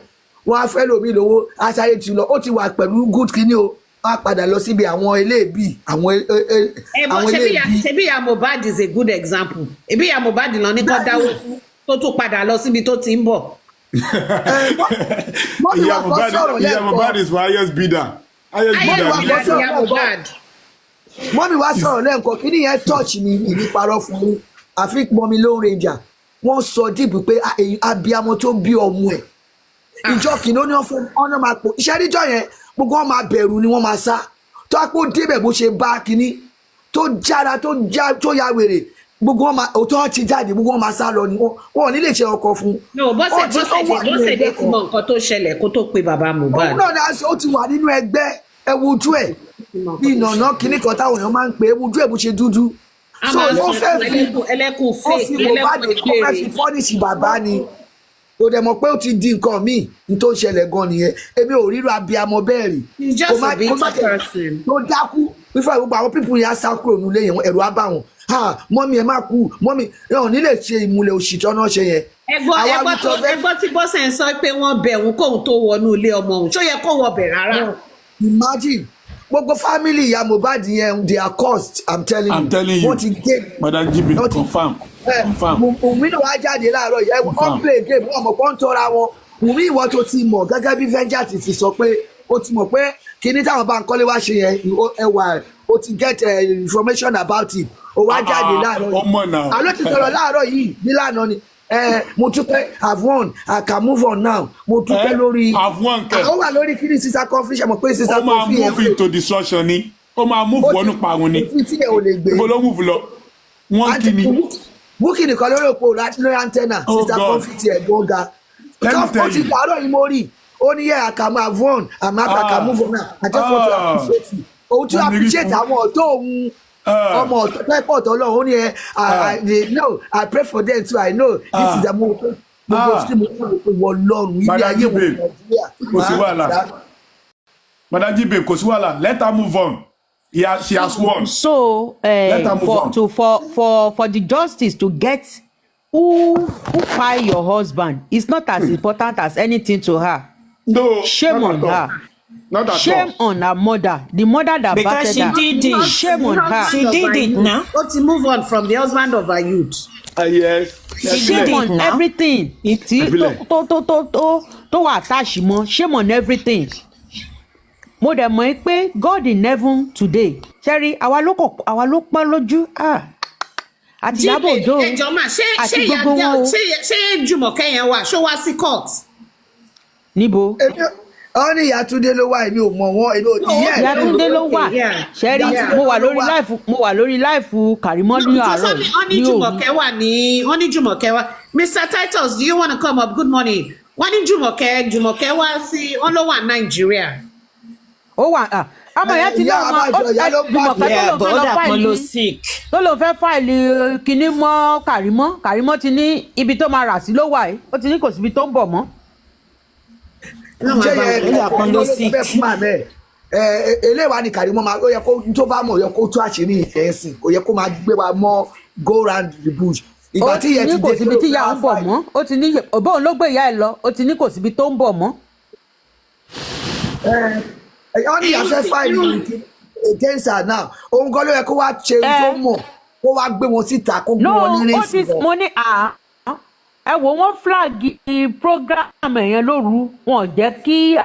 wọn á fẹ́ lómi lówó aṣáré ti lọ ó ti wà pẹ̀lú good kinní o wọ́n á padà lọ síbi àwọn eléèbí àwọn eléèbí. ṣebí ìyá Mohbad is a good example ẹbí ìyá Mohbad lọ ní kó dáwó fún tó tún padà lọ síbi tó ti ń bọ̀. ìyá Mohbad is my highest bidder. Mọ́mí wá sọ̀rọ̀ lẹ́ǹkan kí nìyẹn touch mi ìní parọ́ fún mi àfi mọ́mí ló ń ranger wọ́n sọ dìbò pé abiyamọ tó bí ọmọ ẹ̀ ìjọ kìnìún ní ọ̀nà máa pò iṣẹ́ níjọ́ yẹn gbogbo wọn máa bẹ̀rù ni wọ́n máa sá tó a kó débẹ̀ bó ṣe bá kínní tó jára tó ya wèrè gbogbo wọn máa òótọ́ ti jáde gbogbo wọn máa sá lọ ni wọn ò ní lè ṣe ọkọ fún. bọ́sẹ̀ dé ti mọ nǹkan tó ṣẹlẹ̀ kó tó pe bàbá Mohbad. òun náà ni ó ti wà nínú ẹgbẹ́ ẹwu ojú ẹ̀ bí ìnànà kínní kan táwọn èèyàn máa ń pè é ojú ẹ̀ bó ṣe dúdú. so wọ́n fẹ́ fi Mohbad kó fẹ́ fi fọ́nìṣì bàbá ni o dẹ̀ mọ̀ pé ó ti di nǹkan míì ní tó ń ṣẹlẹ̀ gan nìyẹn èmi ò ríro abiyamọ bẹ́ẹ̀ rí kó má tó dákú wífà gbogbo àwọn pípù yẹn á sá kúrò nílé yẹn ẹ̀rù á bá wọn mọ́mí ẹ má kú mọ́mí ẹ ò ní lè ṣe ìmùlẹ̀ òṣìṣẹ́ náà ṣe yẹn. ẹgbọ́n tí bọ́sẹ̀ ń sọ pé wọ́n bẹ̀ òun kóun tó wọnú ilé ọmọ òun ṣó yẹ kó wọ bẹ̀ rárá. Imagine gbogbo family ìyá Mohbad yẹn they are cost I'm telling you wọ́n ti gé Madam Jibi confam. Wùmí náà wá jáde láàárọ̀ yìí wọ́n play game wọ́n mọ̀ pé wọ́n tọ́ra wọn Wùmí ìwọ tó ti mọ̀ gẹ́gẹ́ bí vengeance ti sọ pé ó ti mọ̀ pé kíní táwọn bá ń kọ́lé wá ṣe yẹn ẹwà ó ti get information about it ó wá jáde láàárọ̀ yìí àló ti sọ̀rọ̀ láàárọ̀ yìí nílànà ni mo tún pé I've won I can move on now mo tún pé lórí ó wà lórí kíní sísá kọfí ṣe mọ̀ pé sísá kọfí yẹn ó máa move into destruction ni ó máa move wọnú parun ni ibo ló move lọ wọ́n kí ni. Búkì nìkan lórí òpó lórí antenna sísá kọfí ti ẹ̀gbọ́n ga ó ti dàárọ̀ yìí mo rí ó ní yẹ àkàmú I've won àmọ́ àkàkà move on now I just want to appreciate you òun tún appreciate àwọn ọ̀dọ́ òun ọmọ ọ̀tọ̀ pẹ́pọ̀ ọ̀tọ̀ lọ́wọ́ ó ní I pray for them too I know this is the moment gbogbo tí mo wọ lọ́rùn ilé ayé wọ Nàìjíríà. kò sí wàhálà Madam Jibe kò sí wàhálà let her move on she has won. So for the justice to get who fire your husband is not as important as anything to her. No, shame on her. Shame on her mother, the mother that because she did it. Shame on her. She did it now. Got to move on from the husband of her youth. Yes. Shame on everything. To attach mọ́. Shame on everything. Mo dẹ̀ mọ̀ pé God in heaven today. Sherry, àwa ló pọ́n lójú. Àti Ìyábọ̀ Òjó. Ẹjọ́ mà ṣé Jùmọ̀kẹ́ yẹn wà ṣó wá sí court. Níbo? Ó ní Ìyá Túndé ló wà èmi ò mọ̀ wọ́n èmi ò tí yẹ. Ìyá Túndé ló wà. Sherry, mo wà lórí live Karimo ní àárọ̀. Wọ́n ní Jùmọ̀kẹ́ wá. Mr. Titus, do you want to come up? Good morning. Wọ́n ní Jùmọ̀kẹ́ wá sí wọ́n ló wà Nàìjíríà. Ó wà àmọ́ ìyá ti ní ọmọ Jùmọ̀kẹ́ tó ló fẹ́ fáìlì kinní mọ́ Karimo ti ní ibi tó máa rà sí ló wà yìí ó ti ní kò síbi tó ń bọ̀ mọ́. Eléwà ni Karimo máa ó yẹ kó tó bá mọ̀ ó yẹ kó tó àṣírí ẹ̀sìn kò yẹ kó máa gbé wa mọ́ go round the bush. Ìgbà tí ìyẹn ti dé kò síbi tí ìyá ń bọ̀ mọ́ ó ti ní bóun ló gbé ìyá ẹ̀ lọ ó ti ní kò síbi tó ń bọ̀ mọ́. Wọ́n ní ìyàfẹ́ fáìlì against her now òun kan ló yẹ kó wá ṣe tó mọ̀ kó wá gbé wọn síta kó gbé wọn ní rẹ́sì lọ. Mo ní ẹ wò wọ́n flag program yẹn lóru wọn ò jẹ́ kí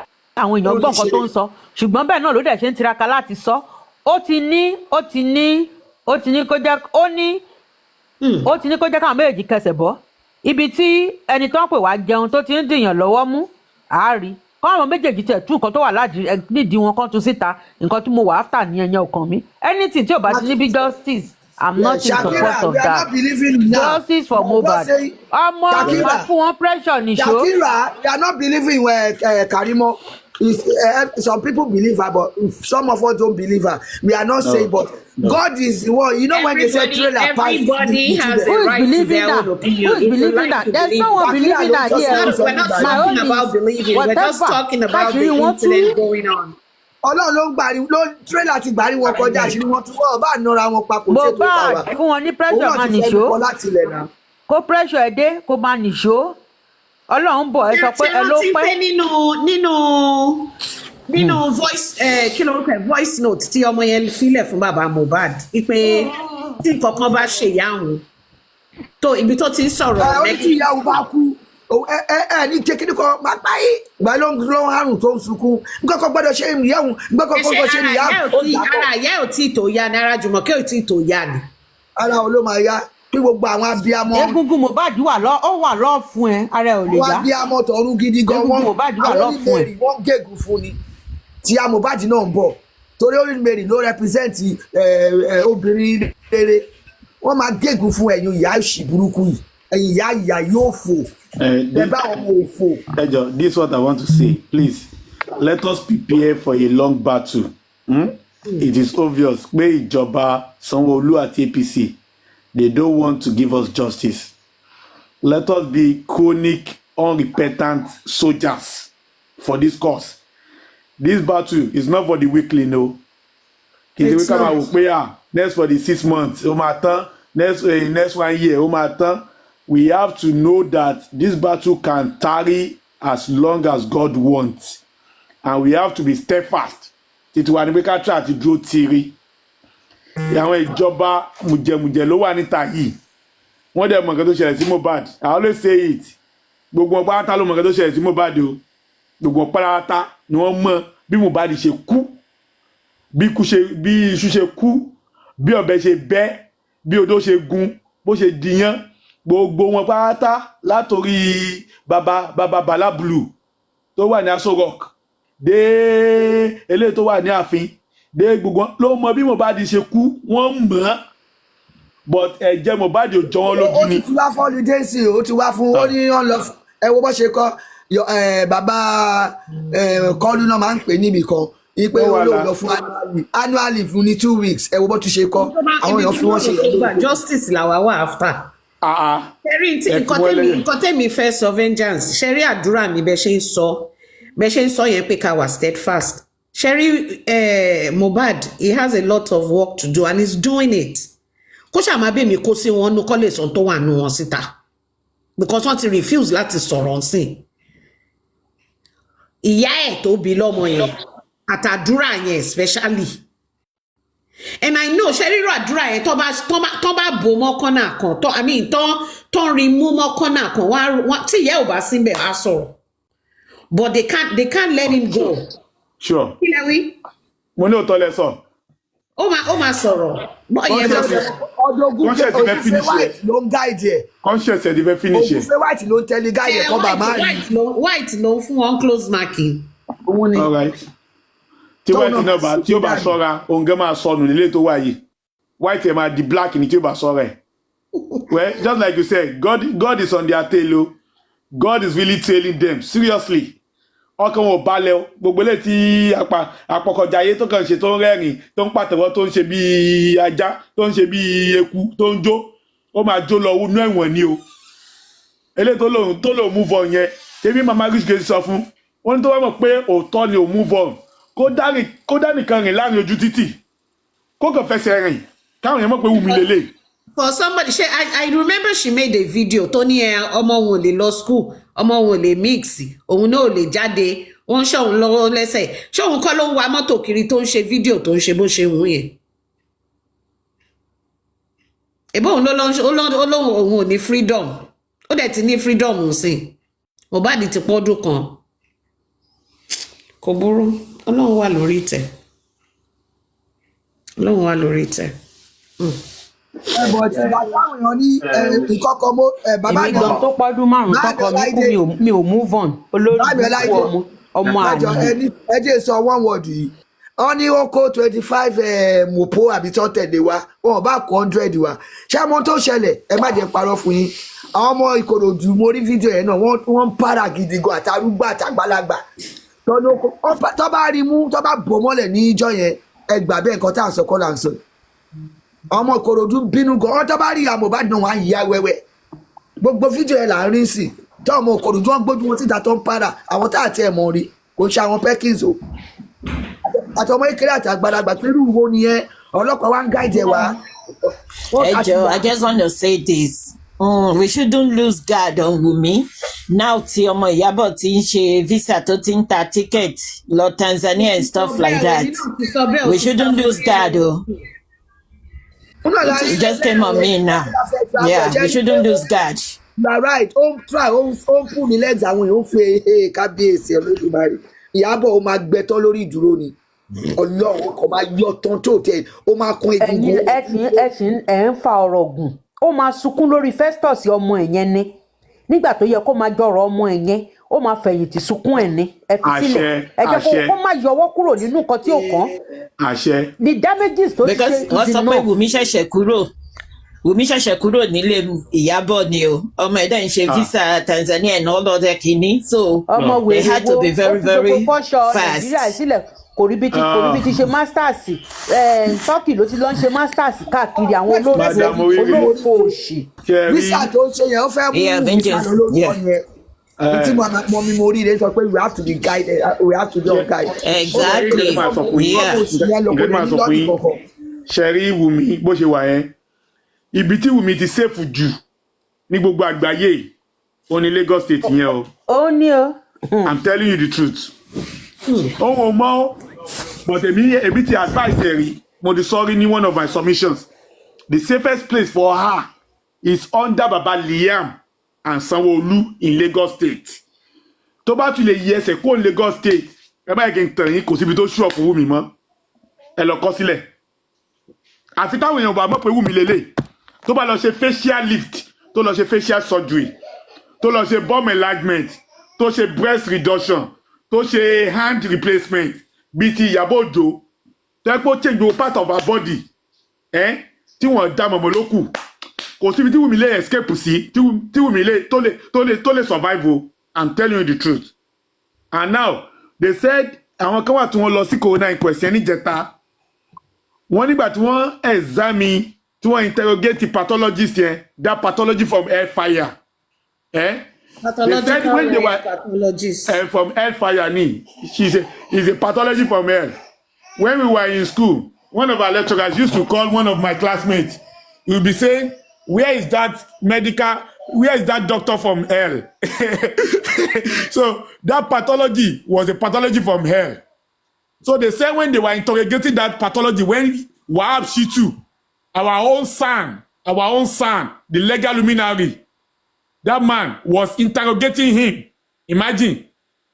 àwọn èèyàn gbọ́ nǹkan tó ń sọ ṣùgbọ́n bẹ́ẹ̀ náà ló dẹ̀ ṣe ń tiraka láti sọ ó ti ní kó jẹ́ ó ti ní kó jẹ́ káwọn méjèèjì kẹsẹ̀ bọ́ ibi tí ẹni tó ń pè wá jẹun tó ti ń dìyàn lọ́wọ́ mú àárí kọ́ àwọn méjèèjì tẹ̀ tú nǹkan tó wà nídìí wọn kan tún síta nǹkan tí mo wà áfítà ní ẹ̀yẹn ọkàn mi anything tí ò bá ti ní bí justice I'm not in support of that justice for Mohbad ọmọ ìwà fún wọn pressure nìṣó. Shakira, you are not believing Karimo. Some people believe her, but some of us don't believe her. We are not saying, but God is one. You know when they say trailer everybody has a right to their own opinion. Who is believing that? There's no one believing that here. We're not talking about believing. We're just talking about the incident going on. Ọlọ́run ló ń gbàrí ló trailer ti gbàrí wọn kọjá àṣírí wọn tún wọ́n bá nọra wọn papọ̀ tí ètò ìta wa. Mohbad fún wọn ní pressure máa nìṣó kó pressure ẹ̀ dé kó máa nìṣó Ọlọ́run bọ̀ ẹ sọ pé ẹ ló pẹ́. nínú voice note tí ọmọ yẹn filẹ̀ fún bàbá Mohbad ipe tí nǹkankan bá ṣe ìyá òun tó ibi tó ti ń sọ̀rọ̀ ẹ tí ìyá òun bá kú ní kékeré kan máa pa yìí gbà ló ń àrùn tó ń sunkún nǹkan kan gbọ́dọ̀ ṣe ìyá òun nǹkan kan gbọ́dọ̀ ṣe ìyá òun. ara ìyá ò tí ì tó yá ni ara Jùmọ̀kẹ́ ò tí ì tó yá ni. ara ò ló máa yá kí gbogbo àwọn abiyamọ. egungun Mohbad wà lọ fún ẹ ara ẹ ò lè yá. wọ́n abiyamọ tọ̀run gidi gan egungun Mohbad wà lọ fún ẹ. wọ́n gégùn fún ni tí a Mohbad náà ń bọ̀ torí orí Mary ló represent obìnrin rere wọ́n máa gégùn fún ẹ̀yin ìyá ìṣì burúkú yìí ẹ̀yin ìyá yóò fò ẹ bá ọmọ òfò. Ejo, this is what I want to say. Please, let us prepare for a long battle. It is obvious pé ìjọba Sanwó-Olú àti APC they don't want to give us justice. Let us be chronic, unrepentant soldiers for this cause. This battle is not for the weekly, no. Next for the 6 months, next 1 year, we have to know that this battle can tarry as long as God wants. And we have to be steadfast. Títí wà ní pé ká try àti dúró tiri. Àwọn ìjọba mùjẹ̀mùjẹ̀ ló wà níta yìí. Wọ́n dẹ̀ mọ̀ nǹkan tó ṣẹlẹ̀ sí Mohbad. I always say it. Gbogbo ọ̀pá átá ló mọ̀ nǹkan tó ṣẹlẹ̀ sí Mohbad o. Gbogbo ọ̀pá átá ni wọ́n mọ̀ bí Mohbad ṣe kú. Bí iṣu ṣe kú. Bí ọ̀bẹ ṣe bẹ́. Bí odó ṣe gun. Bó ṣe dìyàn. Gbogbo wọn pátá látòrí baba Bala Blue tó wà ní Aso Rock dé eléyìí tó wà ní ààfin dé gbogbo ló mọ bí Mohbad ṣe kú wọ́n mọ̀ but ẹ̀jẹ̀ Mohbad ò jọ wọ́n lójú ni. ó ti wá fún holiday sí ó ti wá fún ó ní wọn lọ ẹ wo bó ṣe kọ bàbá kọlu náà máa ń pè níbi kan ipe olóòlò fún annually fún ní 2 weeks ẹ wo bó ti ṣe kọ àwọn èèyàn fún wọn ṣe justice làwa wà after. nǹkan tẹ́mi fẹ́ sọ vengeance ṣẹ́rí àdúrà mi bẹ́ẹ̀ ṣe ń sọ yẹn pé ká wà steadfast ṣẹ́rí Mohbad he has a lot of work to do and he's doing it kó ṣàmà bẹ́ẹ̀ mi kó sí wọn nú kọ́ lè sọ tó wà nú wọn síta because wọ́n ti refuse láti sọ̀rọ̀ sí ìyá ẹ̀ tó bí lọ́mọ yẹn àtàdúrà yẹn especially. And I know ṣẹ́rírò àdúrà yẹn tó bá bò mọ́ kọ́nà kan tó rí mú mọ́ kọ́nà kan wá tí ìyá ò bá síbẹ̀ á sọ̀rọ̀ but they can't let him go. Sure. Kí lẹ wí? Mo ní òótọ́ lẹ sọ. Ó máa sọ̀rọ̀. Conscience fẹ́ finish ẹ̀ ló ń guide ẹ̀. Conscience ẹ̀ fẹ́ finish ẹ̀. Ògúnfẹ́ white ló ń tẹ́lẹ̀ guide ẹ̀ kọ́ bàbá rí. White ló ń fún wọn close marking. All right. Tí white náà bá tí ó bá ṣọ́ra òǹgẹ́ máa sọnù nílé tó wà yìí white ẹ̀ máa di black ní tí ó bá ṣọ́ra ẹ̀. Well, just like you said, God is on their tail o. God is really trailing them seriously. Ọkàn wọn ò balẹ̀ o gbogbo ilé tí àpọ̀kọ̀jayé tó kàn ṣe tó ń rẹ́rìn tó ń pàtẹ́wọ́ tó ń ṣe bí ajá tó ń ṣe bí eku tó ń jó ó máa jó lọ inú ẹ̀wọ̀n ni o. Eléyìí tó lòun move on yẹn tèmi mama rich gate sọ fún wọn ní tó wá mọ̀ pé òótọ́ ni ò move on kó dá nìkan rìn láàrin ojú títì kó kàn fẹsẹ̀ rìn káwọn yẹn mọ̀ pé Wunmi lélẹ̀. For somebody I remember she made a video tó ní ọmọ òun ò lè lọ school ọmọ òun ò lè mix òun náà ò lè jáde wọ́n ń ṣọ̀hún lọ́wọ́ lẹ́sẹ̀ ṣọ̀hún kọ́ ló ń wa mọ́tò kiri tó ń ṣe fídíò tó ń ṣe bó ṣe wù yẹn. Èbó òun ló lóhùn òun ò ní freedom ó dẹ̀ ti ní freedom sí Mohbad ti pọ́dún kan kò burú Ọlọ́run wà lórí ìtẹ́ Ọlọ́run wà lórí ìtẹ́. But bàbá àwọn ní ìkọ́kọ́ mọ́ bàbá èmi gan tó pọ́dún márùn-ún tọkọ mi kú mi ò move on olórí ọmọ àlè. ẹ jẹ́ sọ one word yìí wọ́n ní ó kó 25 mopo àbí tó tẹ̀lé wa wọn ò bá kó 100 wa ṣé àwọn tó ṣẹlẹ̀ ẹ má jẹ́ parọ́ fún yín àwọn ọmọ Ìkòròdú mo rí fídíò yẹn náà wọ́n ń para gidi gan àtàrúgbó àtàgbàlagbà tó bá rí mú tó bá bò mọ́lẹ̀ ní ìjọ yẹn ẹ gbà bẹ́ẹ̀ nǹkan tá à ń sọ kọ́ là ń sọ ọmọ Ìkòròdú bínú gan wọn tó bá rí Mohbad náà wọn á yíya wẹ́wẹ́ gbogbo fídíò yẹn là ń rí sí tó ọmọ Ìkòròdú wọn gbójú wọn síta tó ń para àwọn tá àti ẹ̀ mọ̀ rí kò ń ṣe àwọn Perkins o àti ọmọ ìkéré àti àgbàlagbà pẹ̀lú wo nìyẹn ọlọ́pàá wa ń gáìdì ẹ̀ wá. I just want to say this. We shouldn't lose guard on Wunmi. Now tí ọmọ Ìyábọ̀ ti ń ṣe visa tó ti ń ta ticket lọ Tanzania and stuff like that. We shouldn't lose guard o. It just came on me now. Yeah, we shouldn't lose guard. You are right. Ó ń try ó ń pull ní legs àwọn èèyàn ó fi kábíyèsí Olódùmarè. Ìyábọ̀ ó máa gbẹtọ́ lórí ìdúró ni. Ọlọ́run kò máa yọ tán tó tẹ̀ ó máa kún egungun. ẹ̀ ń fa ọ̀rọ̀ gùn ó máa sunkún lórí Festus ọmọ ẹ̀ yẹn ni nígbà tó yẹ kó máa jọrọ̀ ọmọ ẹ̀ yẹn ó máa fẹ̀yìntì sunkún ẹ̀ ní ẹ fi sílẹ̀ ẹ jẹ́ kó má yọwọ́ kúrò nínú nǹkan tí ó kàn. The damages tó ṣe because wọ́n sọ pé Wunmi ṣẹ̀ṣẹ̀ kúrò nílé Ìyábọ̀ ni o ọmọ ẹ̀dá ń ṣe visa Tanzania and all other kìíní so they had to be very very fast. Kò rí bí ti ṣe masters Turkey ló ti lọ ń ṣe masters káàkiri àwọn olóòfò òṣì. Visa tó ń ṣe yẹn ó fẹ́ mú visa lórúkọ yẹn tí mo mi mo rí rẹ sọ pé we have to be guided we have to be on guide. Exactly ṣe rí Wunmi bó ṣe wà yẹn ibi tí Wunmi ti safe jù ní gbogbo àgbáyé ó ní Lagos State yẹn o. ó ní o. I'm telling you the truth. Oh mọ but èmi ti advice ẹ rí mo di sorry ní one of my submissions the safest place for her is under Baba Liam and Sanwo-Olu in Lagos State. Tó bá tún lè yí ẹsẹ̀ kó Lagos State ẹ bá yẹ kí n tàn yín kò síbi tó ṣú ọ̀fun Wunmi mọ́ ẹ lọ kọ sílẹ̀ àfi táwọn èèyàn bá mọ̀ pé Wunmi lélẹ̀ tó bá lọ ṣe facial lift tó lọ ṣe facial surgery tó lọ ṣe bum enlargement tó ṣe breast reduction tó ṣe hand replacement bíi ti Ìyábọ̀ Òjó tó yẹ pé ó change part of her body tí wọ́n dá mọ̀mọ́ ló kù kò síbi tí Wunmi lè escape sí tí Wunmi lè tó lè survive o. I'm telling you the truth. And now they said àwọn kan wà tí wọ́n lọ sí corona inquest níjẹta wọ́n nígbà tí wọ́n examine tí wọ́n interrogate the pathologist yẹn that pathology from hellfire. They said when they were from hellfire ni is a pathology from hell. When we were in school, one of our lecturers used to call one of my classmates. He would be saying, where is that doctor from hell? So that pathology was a pathology from hell. So they said when they were interrogating that pathology, when Wahab Shitu, our own son, the legal luminary, that man was interrogating him. Imagine,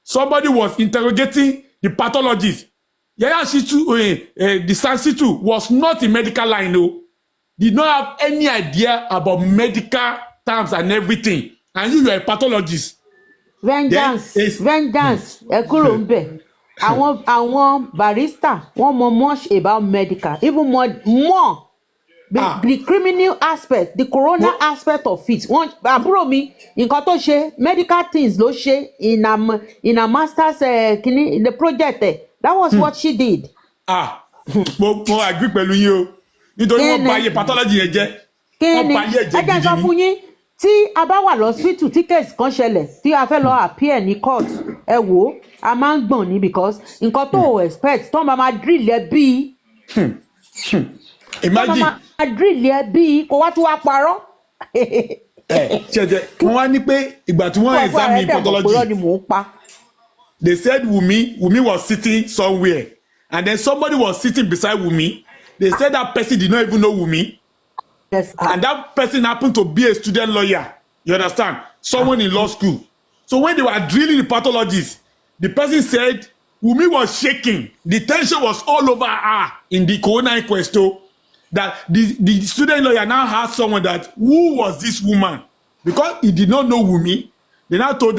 somebody was interrogating the pathologist. Yaya Shitu, the son Shitu was not in medical line, no. Did not have any idea about medical terms and everything. And you are a pathologist. Vengeance, ẹ kúrò ń bẹ̀. Àwọn barrister wọ́n mọ̀ much about medical, even more. The criminal aspect, the corona aspect of it. Àbúrò mi, nǹkan tó ṣe, medical things ló ṣe in a master's in the project. That was what she did. Mo agree pẹ̀lú yín o. Nítorí wọ́n bà iye pathology yẹn jẹ́. Wọ́n bà iye ẹ̀jẹ̀ gidi ni. Ẹ jẹ́ sọ fún yín, tí a bá wà lọ́sítù tí case kan ṣẹlẹ̀ tí a fẹ́ lọ appear ní court ẹ wò ó a máa ń gbọ̀n ní because nǹkan tó o expect tó máa drill ẹ bíi. Imagine. Tó máa drill ẹ bíi kó wá tún wá parọ́. Ṣẹ̀jẹ̀ wọ́n wá ní pé ìgbà tí wọ́n examine pathology they said Wunmi was sitting somewhere and then somebody was sitting beside Wunmi. They said that person did not even know Wunmi. Yes. And that person happened to be a student lawyer. You understand? Someone in law school. So when they were drilling the pathologist, the person said Wunmi was shaking. The tension was all over her in the coroner inquest. That the student lawyer now asked someone that who was this woman? Because he did not know Wunmi. They now told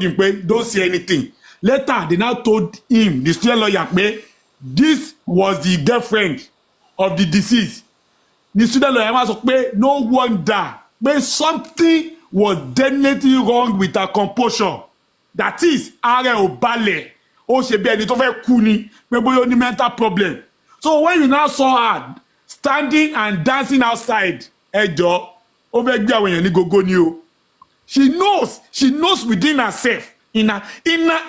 him, don't say anything. Later, they now told him, the student lawyer, this was the girlfriend of the deceased. The student lawyer was like, no wonder, something was definitely wrong with her composure. That is, ààrẹ ò balẹ̀, ó ṣe bí ẹni tó fẹ́ kú ni, pé bóyá ó ní mental problem. So when you now saw her standing and dancing outside, ẹjọ́, ó fẹ́ gbé àwọn èèyàn ní gógó ni o. She knows within herself, in her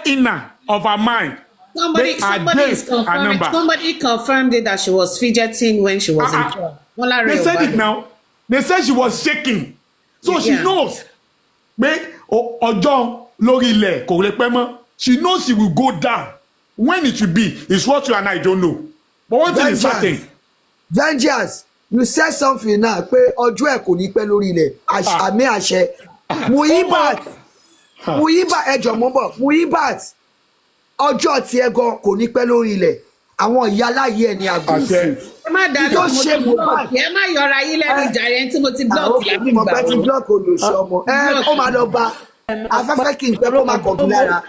inner of her mind. Somebody confirmed it that she was fidgeting when she was in trouble. They said it now. They said she was shaking. So she knows. Ọjọ́ lórí ilẹ̀ kò lè pẹ́ mọ́. She knows she will go down. When it will be, is what you and I don't know. But one thing is certain. Vengeance, you said something now pé ọjọ́ ẹ̀ kò ní pẹ́ lórí ilẹ̀. Àmì àṣẹ. Muyibat ẹjọ́ mo bọ̀. Muyibat ọjọ́ tí ẹ gan kò ní pẹ́ lórí ilẹ̀. Àwọn ìyá aláyé ẹ̀ ní àgùnfù. Ẹ má dájú mo ti block. Ẹ má yọra yín lẹ́nu jàre tí mo ti block. Àwọn ọmọ pẹ́ ti block olùṣọ́ ọmọ. Ó máa lọ bá afẹ́fẹ́ kí n pẹ́ kó máa kọ̀ bí lára.